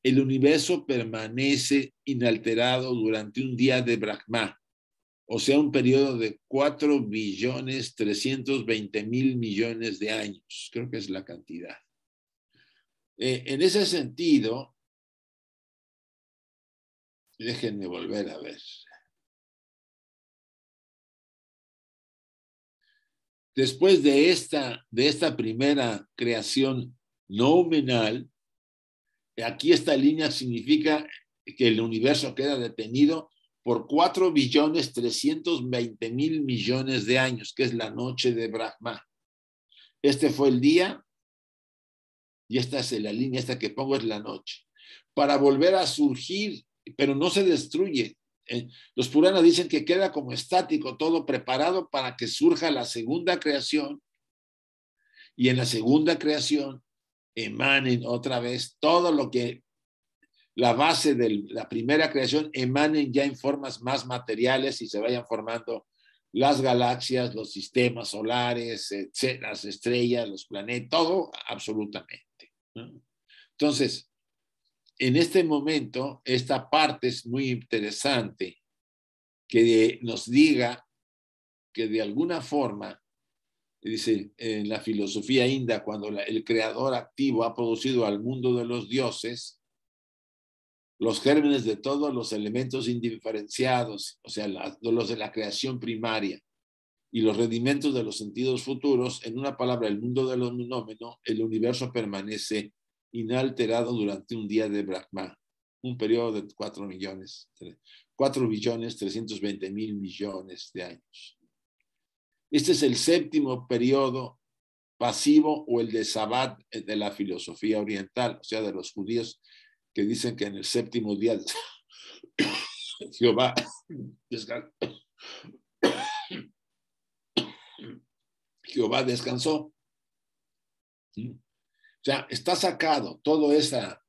el universo permanece inalterado durante un día de Brahma, o sea, un periodo de 4.320.000.000.000 de años. Creo que es la cantidad. En ese sentido, déjenme volver a ver. Después de esta primera creación noumenal, aquí esta línea significa que el universo queda detenido por 4.320.000.000.000 de años, que es la noche de Brahma. Este fue el día, y esta es la línea, esta que pongo es la noche, para volver a surgir, pero no se destruye. Los Puranas dicen que queda como estático, todo preparado para que surja la segunda creación, y en la segunda creación emanen otra vez todo lo que la base de la primera creación, emanen ya en formas más materiales y se vayan formando las galaxias, los sistemas solares, las estrellas, los planetas, todo absolutamente, ¿no? Entonces, en este momento, esta parte es muy interesante, que nos diga que de alguna forma, dice en la filosofía india, cuando el creador activo ha producido al mundo de los dioses, los gérmenes de todos los elementos indiferenciados, o sea, los de la creación primaria, y los rudimentos de los sentidos futuros, en una palabra, el mundo de los fenómenos, el universo permanece inalterado durante un día de Brahma, un periodo de 4.320.000.000.000 de años. Este es el séptimo periodo pasivo o el de Sabbat de la filosofía oriental, o sea, de los judíos que dicen que en el séptimo día Jehová descansó. ¿Sí? O sea, está sacado toda esa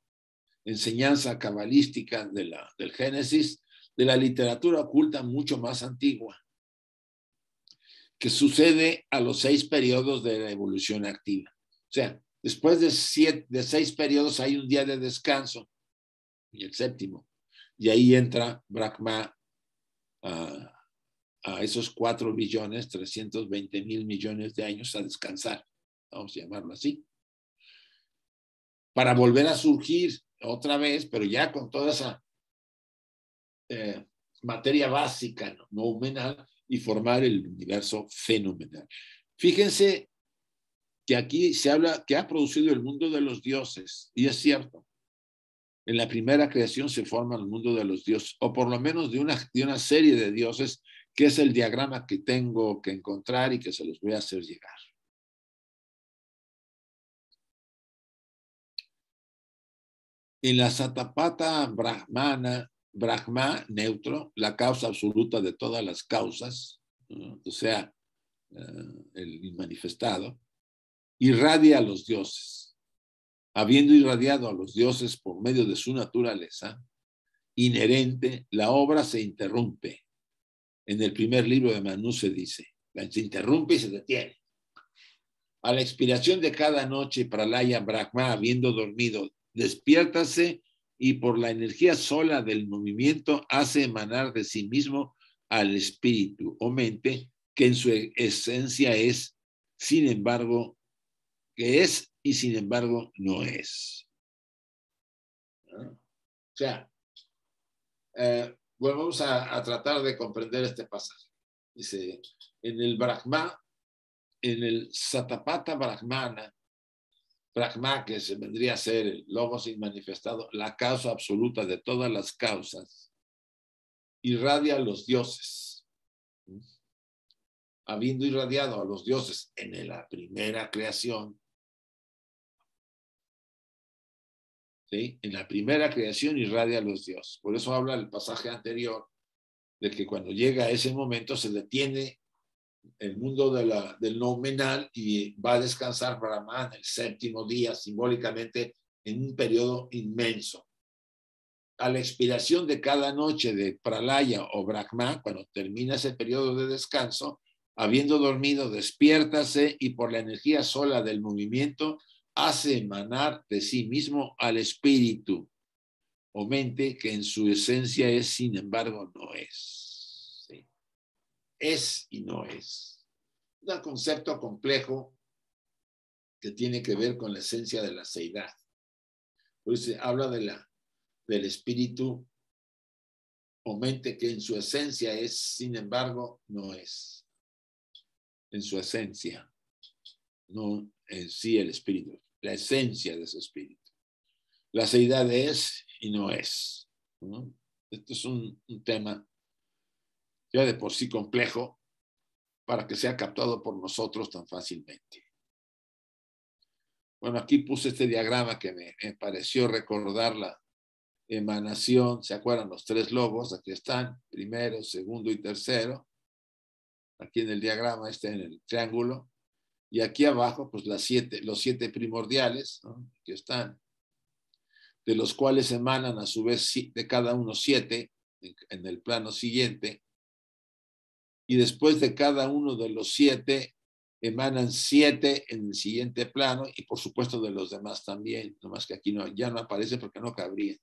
enseñanza cabalística del Génesis de la literatura oculta mucho más antigua, que sucede a los 6 periodos de la evolución activa. O sea, después de 6 periodos hay un día de descanso, y el séptimo, y ahí entra Brahma a esos 4.320.000.000.000 de años a descansar, vamos a llamarlo así, para volver a surgir otra vez, pero ya con toda esa materia básica noumenal y formar el universo fenomenal. Fíjense que aquí se habla que ha producido el mundo de los dioses, y es cierto. En la primera creación se forma el mundo de los dioses, o por lo menos de una serie de dioses, que es el diagrama que tengo que encontrar y que se los voy a hacer llegar. En la Satapatha Brahmana, Brahma, neutro, la causa absoluta de todas las causas, o sea, el inmanifestado, irradia a los dioses. Habiendo irradiado a los dioses por medio de su naturaleza inherente, la obra se interrumpe. En el primer libro de Manu se dice, se interrumpe y se detiene. A la expiración de cada noche, Pralaya Brahma, habiendo dormido, despiértase y por la energía sola del movimiento hace emanar de sí mismo al espíritu o mente, que en su esencia es, sin embargo, que es y sin embargo no es. ¿No? O sea, bueno, vamos a tratar de comprender este pasaje. Dice, en el Brahma, en el Satapatha Brahmana, Brahma, que se vendría a ser el logos inmanifestado, la causa absoluta de todas las causas, irradia a los dioses. Habiendo irradiado a los dioses en la primera creación, ¿sí? En la primera creación irradia a los dioses. Por eso habla el pasaje anterior de que cuando llega a ese momento se detiene el mundo del noumenal y va a descansar Brahma en el séptimo día, simbólicamente en un periodo inmenso. A la expiración de cada noche de Pralaya o Brahma, cuando termina ese periodo de descanso, habiendo dormido, despiértase y por la energía sola del movimiento hace emanar de sí mismo al espíritu o mente, que en su esencia es, sin embargo, no es. ¿Sí? Es y no es. Un concepto complejo que tiene que ver con la esencia de la seidad. Por eso se habla del espíritu o mente, que en su esencia es, sin embargo, no es. En su esencia, no en sí el espíritu, la esencia de ese espíritu. La seidad es y no es, ¿no? Esto es un tema ya de por sí complejo, para que sea captado por nosotros tan fácilmente. Bueno, aquí puse este diagrama que me pareció recordar la emanación. ¿Se acuerdan? Los tres logos, aquí están, primero, segundo y tercero. Aquí en el diagrama está en el triángulo. Y aquí abajo, pues los siete primordiales, ¿no? Aquí están, de los cuales emanan a su vez de cada uno 7 en el plano siguiente. Y después de cada uno de los 7 emanan 7 en el siguiente plano, y por supuesto de los demás también, nomás que aquí ya no aparece porque no cabría.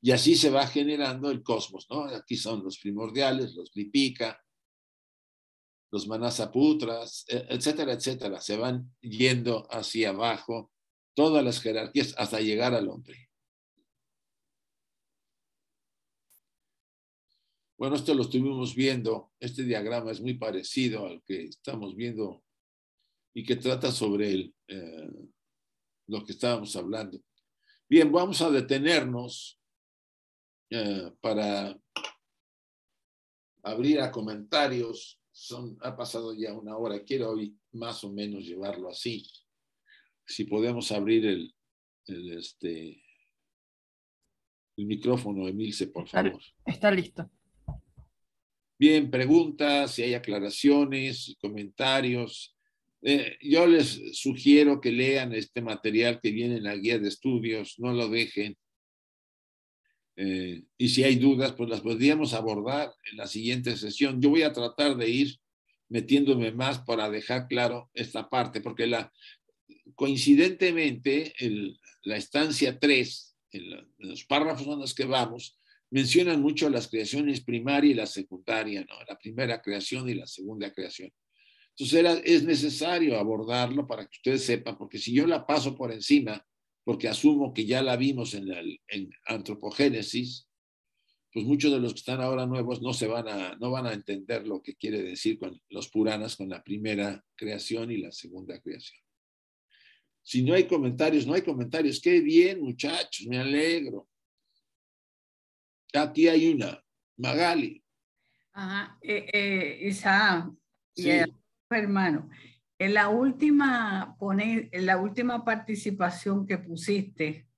Y así se va generando el cosmos, ¿no? Aquí son los primordiales, los Lipika, los Manasaputras, etcétera, etcétera. Se van yendo hacia abajo todas las jerarquías hasta llegar al hombre. Bueno, esto lo estuvimos viendo. Este diagrama es muy parecido al que estamos viendo y que trata sobre lo que estábamos hablando. Bien, vamos a detenernos para abrir a comentarios. Ha pasado ya una hora. Quiero hoy más o menos llevarlo así. Si podemos abrir el micrófono, Emilce, por favor. Está listo. Bien, preguntas, si hay aclaraciones, comentarios. Yo les sugiero que lean este material que viene en la guía de estudios, no lo dejen. Y si hay dudas, pues las podríamos abordar en la siguiente sesión. Yo voy a tratar de ir metiéndome más para dejar claro esta parte, porque coincidentemente la estancia 3, en los párrafos en los que vamos, mencionan mucho las creaciones primaria y la secundaria, ¿no? La primera creación y la segunda creación. Entonces es necesario abordarlo para que ustedes sepan, porque si yo la paso por encima, porque asumo que ya la vimos en antropogénesis, pues muchos de los que están ahora nuevos no van a entender lo que quiere decir con los Puranas, con la primera creación y la segunda creación. Si no hay comentarios, no hay comentarios. ¡Qué bien, muchachos! Me alegro. Aquí hay una. Magali. Ajá. Isaac, Sí. hermano, en la última participación que pusiste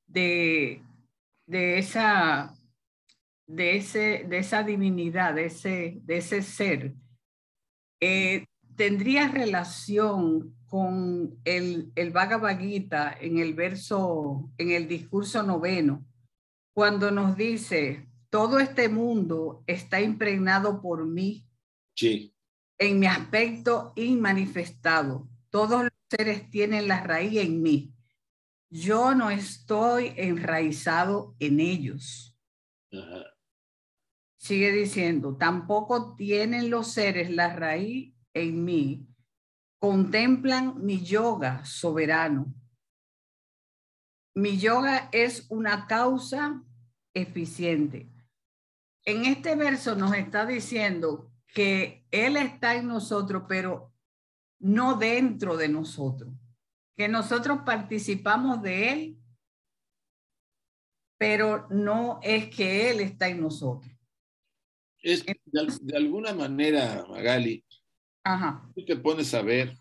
de esa divinidad, de ese ser, ¿tendría relación con el Bhagavad Gita en el discurso 9, cuando nos dice: todo este mundo está impregnado por mí? Sí. En mi aspecto inmanifestado, todos los seres tienen la raíz en mí. Yo no estoy enraizado en ellos. Ajá. Sigue diciendo: tampoco tienen los seres la raíz en mí. Contemplan mi yoga soberano. Mi yoga es una causa eficiente. En este verso nos está diciendo que Él está en nosotros, pero no dentro de nosotros. Que nosotros participamos de Él, pero no es que Él está en nosotros. Es de alguna manera, Magali, Ajá. tú te pones a ver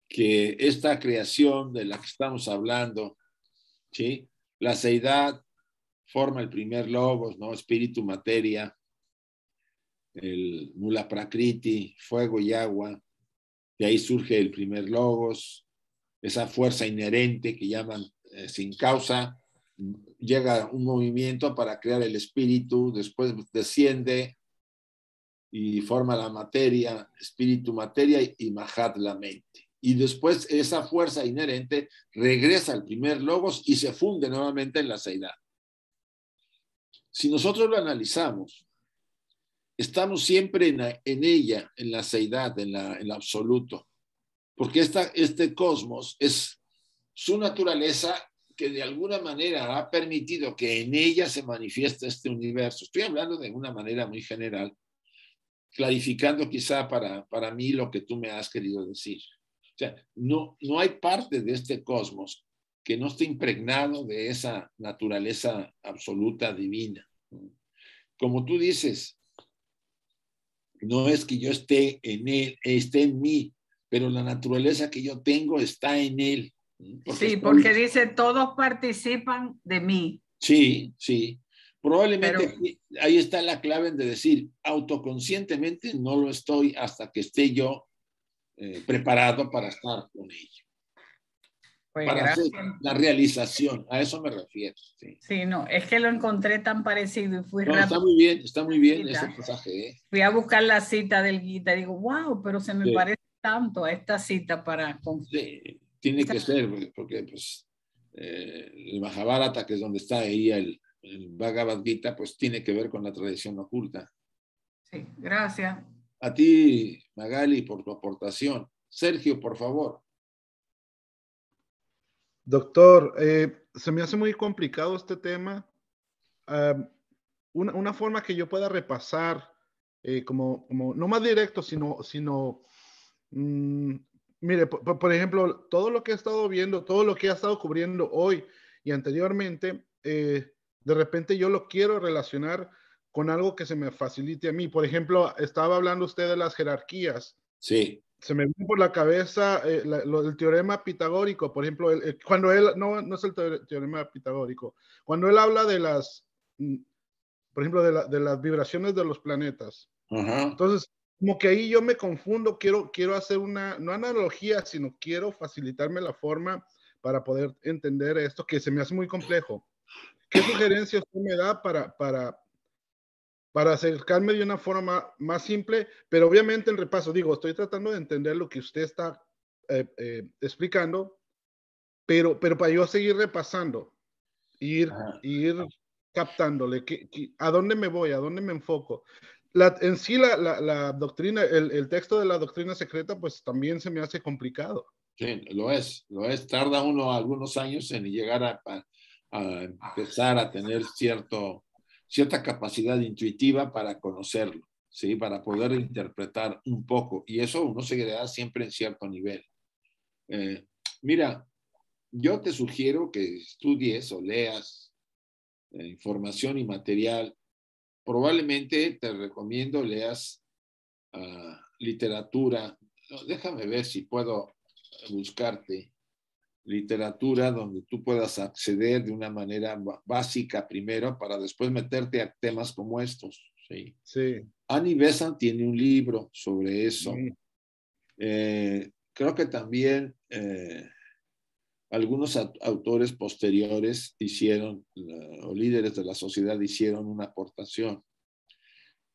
que esta creación de la que estamos hablando, ¿sí? La seidad forma el primer logos, ¿no? Espíritu, materia, el Mula Prakriti, fuego y agua. De ahí surge el primer logos, esa fuerza inherente que llaman sin causa. Llega un movimiento para crear el espíritu, después desciende y forma la materia, espíritu, materia y Mahat, la mente. Y después esa fuerza inherente regresa al primer logos y se funde nuevamente en la seidad. Si nosotros lo analizamos, estamos siempre en ella, en la seidad, en el absoluto, porque este cosmos es su naturaleza que de alguna manera ha permitido que en ella se manifieste este universo. Estoy hablando de una manera muy general, clarificando quizá para mí lo que tú me has querido decir. O sea, no hay parte de este cosmos que no esté impregnado de esa naturaleza absoluta divina, como tú dices, no es que yo esté en él, esté en mí, pero la naturaleza que yo tengo está en él. Porque dice, todos participan de mí. Sí, sí. Probablemente ahí está la clave de decir, autoconscientemente no lo estoy hasta que esté yo preparado para estar con ello. Pues para gracias. hacer la realización, a eso me refiero. Sí, no, es que lo encontré tan parecido y fui rápido. Está muy bien ese pasaje. Fui a buscar la cita del Gita y digo, wow, pero se me parece tanto a esta cita para... Sí, tiene que ser, porque pues, el Mahabharata, que es donde está ahí el Bhagavad Gita, pues tiene que ver con la tradición oculta. Sí, gracias. A ti, Magali, por tu aportación. Sergio, por favor. Doctor, se me hace muy complicado este tema. Una forma que yo pueda repasar, como no más directo, sino mire, por ejemplo, todo lo que he estado viendo, todo lo que he estado cubriendo hoy y anteriormente, de repente yo lo quiero relacionar con algo que se me facilite a mí. Por ejemplo, estaba hablando usted de las jerarquías. Sí. Se me vino por la cabeza el teorema pitagórico, por ejemplo, cuando él, no es el teorema pitagórico, cuando él habla de las, por ejemplo, de las vibraciones de los planetas. Entonces, como que ahí yo me confundo, quiero hacer no analogía, sino quiero facilitarme la forma para poder entender esto, que se me hace muy complejo. ¿Qué sugerencia usted me da para acercarme de una forma más simple, pero obviamente en repaso, digo, estoy tratando de entender lo que usted está explicando, pero para yo seguir repasando, ir captándole, ¿a dónde me voy? ¿A dónde me enfoco? En sí, la doctrina, el texto de la doctrina secreta, pues también se me hace complicado. Sí, lo es. Tarda uno algunos años en llegar a empezar a tener cierta capacidad intuitiva para conocerlo, ¿sí? Para poder interpretar un poco. Y eso uno se queda siempre en cierto nivel. Mira, yo te sugiero que estudies o leas información y material. Probablemente te recomiendo leas literatura. No, déjame ver si puedo buscarte literatura donde tú puedas acceder de una manera básica primero para después meterte a temas como estos. Sí. Sí. Annie Besant tiene un libro sobre eso. Creo que también algunos autores posteriores hicieron, o líderes de la sociedad hicieron una aportación.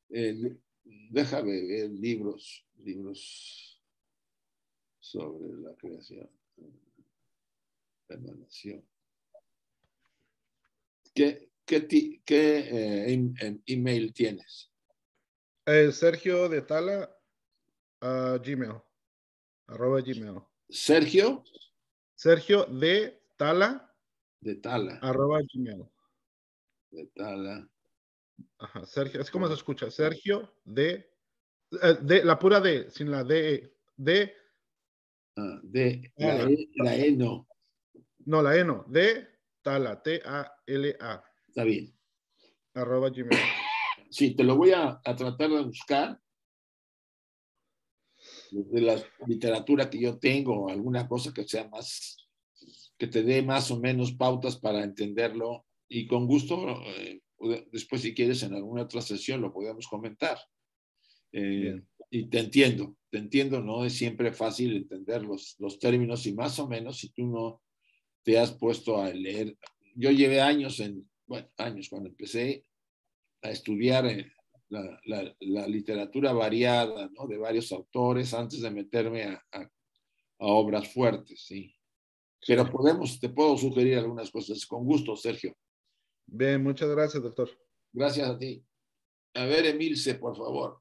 Déjame ver libros sobre la creación. Emanación. ¿Qué email tienes? Sergio de Tala, Gmail, @gmail. Sergio de Tala, @gmail. De Tala. Ajá, Sergio, es como se escucha. Sergio de la pura D, sin la D. La E no. No, la E no. De Tala, T-A-L-A. Está bien. @gmail. Sí, te lo voy a tratar de buscar. De la literatura que yo tengo, alguna cosa que sea más, que te dé más o menos pautas para entenderlo. Y con gusto, después si quieres en alguna otra sesión lo podemos comentar. Y te entiendo, no es siempre fácil entender los términos y más o menos si tú no te has puesto a leer. Yo llevé años cuando empecé a estudiar la literatura variada, ¿no? De varios autores antes de meterme a obras fuertes, ¿sí? Pero te puedo sugerir algunas cosas. Con gusto, Sergio. Bien, muchas gracias, doctor. Gracias a ti. A ver, Emilce, por favor.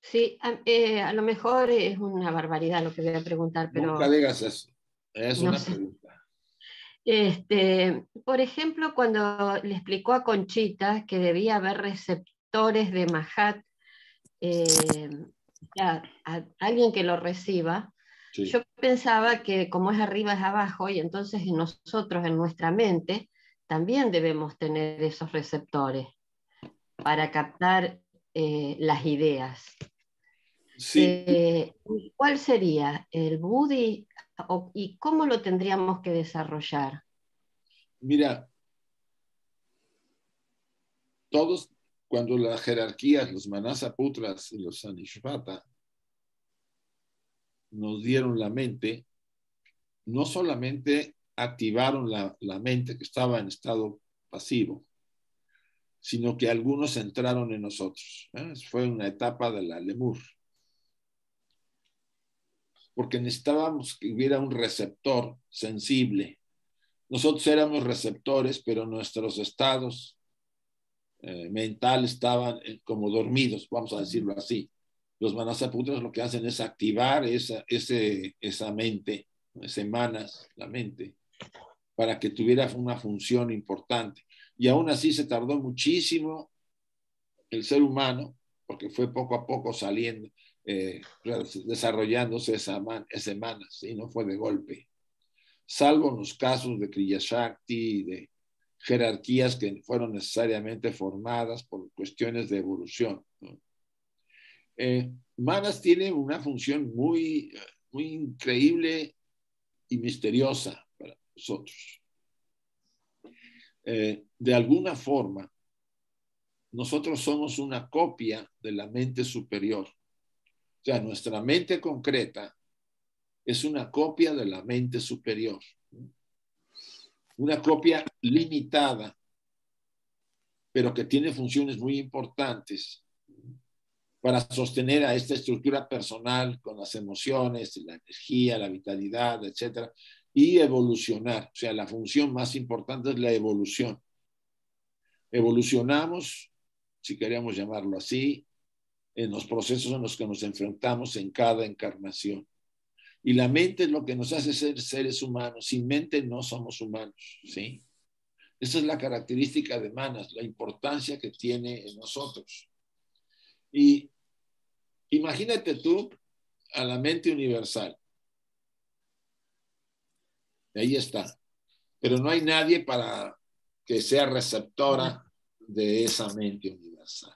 Sí, a lo mejor es una barbaridad lo que voy a preguntar, pero... Nunca digas eso. Es una pregunta. Por ejemplo, cuando le explicó a Conchita que debía haber receptores de Mahat, a alguien que lo reciba, sí. Yo pensaba que como es arriba es abajo, y entonces nosotros en nuestra mente también debemos tener esos receptores. para captar las ideas. Sí. ¿Cuál sería el Buddhi y cómo lo tendríamos que desarrollar? Mira, todos, cuando las jerarquías, los Manasaputras y los Sanishvata, nos dieron la mente, no solamente activaron la mente que estaba en estado pasivo, sino que algunos entraron en nosotros. Fue una etapa de la lemur. Porque necesitábamos que hubiera un receptor sensible. Nosotros éramos receptores, pero nuestros estados mentales estaban como dormidos, vamos a decirlo así. Los Manasaputras lo que hacen es activar esa mente, ese manas, la mente, para que tuviera una función importante. Y aún así se tardó muchísimo el ser humano, porque fue poco a poco saliendo, desarrollándose ese manas, ¿sí? No fue de golpe. Salvo en los casos de Kriya Shakti, de jerarquías que fueron necesariamente formadas por cuestiones de evolución, ¿no? Manas tiene una función muy, muy increíble y misteriosa para nosotros. De alguna forma, nosotros somos una copia de la mente superior. O sea, nuestra mente concreta es una copia de la mente superior. Una copia limitada, pero que tiene funciones muy importantes para sostener a esta estructura personal con las emociones, la energía, la vitalidad, etcétera, y evolucionar. O sea, la función más importante es la evolución. Evolucionamos, si queríamos llamarlo así, en los procesos en los que nos enfrentamos en cada encarnación. Y la mente es lo que nos hace ser seres humanos. Sin mente no somos humanos, ¿sí? Esa es la característica de Manas, la importancia que tiene en nosotros. Y imagínate tú a la mente universal. Ahí está. Pero no hay nadie para que sea receptora de esa mente universal.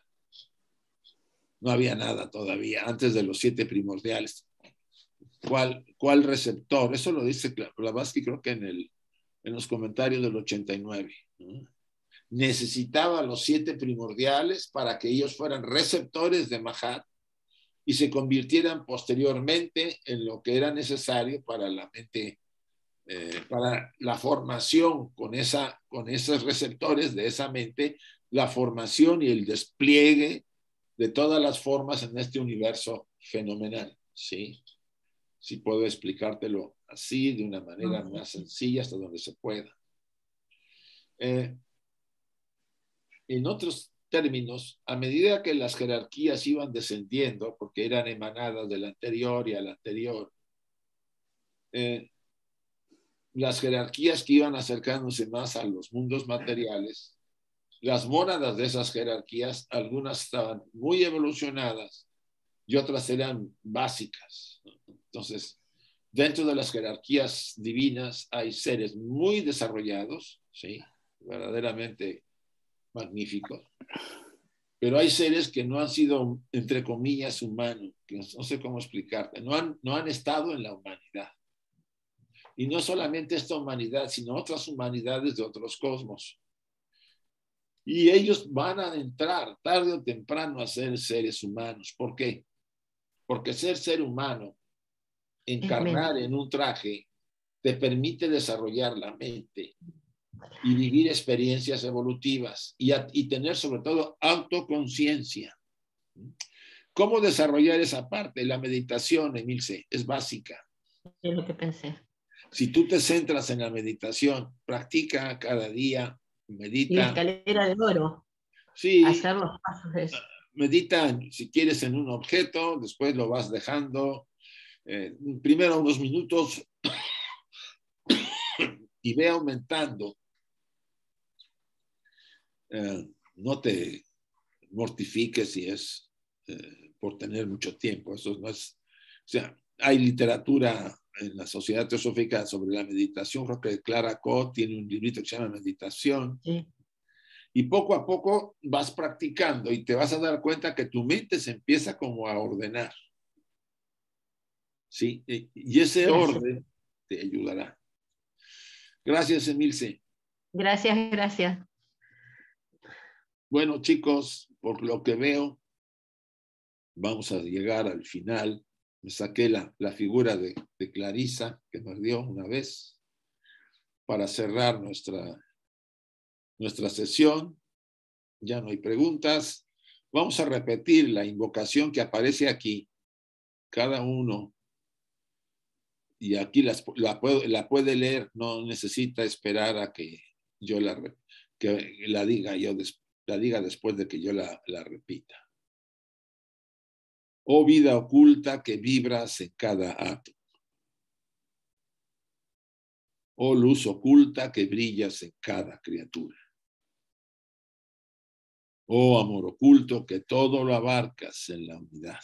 No había nada todavía, antes de los 7 primordiales. ¿Cuál receptor? Eso lo dice Blavatsky, creo que en los comentarios del 89. ¿No? Necesitaba los 7 primordiales para que ellos fueran receptores de Mahat y se convirtieran posteriormente en lo que era necesario para la mente, para la formación con esos receptores de esa mente, la formación y el despliegue de todas las formas en este universo fenomenal, ¿sí? Si puedo explicártelo así, de una manera más sencilla, hasta donde se pueda. En otros términos, a medida que las jerarquías iban descendiendo, porque eran emanadas del anterior y al anterior, las jerarquías que iban acercándose más a los mundos materiales, las mónadas de esas jerarquías, algunas estaban muy evolucionadas y otras eran básicas. Entonces, dentro de las jerarquías divinas hay seres muy desarrollados, ¿sí? Verdaderamente magníficos, pero hay seres que no han sido, entre comillas, humanos, que no sé cómo explicarte, no han estado en la humanidad. Y no solamente esta humanidad, sino otras humanidades de otros cosmos. Y ellos van a entrar tarde o temprano a ser seres humanos. ¿Por qué? Porque ser humano, encarnar en un traje, te permite desarrollar la mente y vivir experiencias evolutivas y tener sobre todo autoconciencia. ¿Cómo desarrollar esa parte? La meditación, Emilce, es básica. Es lo que pensé. Si tú te centras en la meditación, practica cada día, medita. Y la escalera de oro. Sí. Hacer los pasos de eso. Medita, si quieres, en un objeto, después lo vas dejando. Primero unos minutos y ve aumentando. No te mortifiques si es por tener mucho tiempo. Eso no es. O sea, hay literatura en la Sociedad Teosófica sobre la meditación. Creo que Clara Cott tiene un librito que se llama Meditación. Sí. Y poco a poco vas practicando y te vas a dar cuenta que tu mente se empieza como a ordenar. ¿Sí? Y ese orden te ayudará. Gracias, Emilce. Gracias, gracias. Bueno, chicos, por lo que veo, vamos a llegar al final. Me saqué la figura de Clarisa, que nos dio una vez, para cerrar nuestra sesión. Ya no hay preguntas. Vamos a repetir la invocación que aparece aquí. Cada uno. Y aquí la puede leer, no necesita esperar a que yo la diga después de que yo la repita. Oh vida oculta que vibras en cada átomo. Oh luz oculta que brillas en cada criatura. Oh amor oculto que todo lo abarcas en la unidad.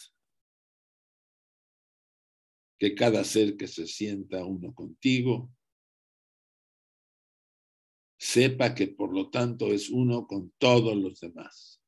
Que cada ser que se sienta uno contigo sepa que por lo tanto es uno con todos los demás.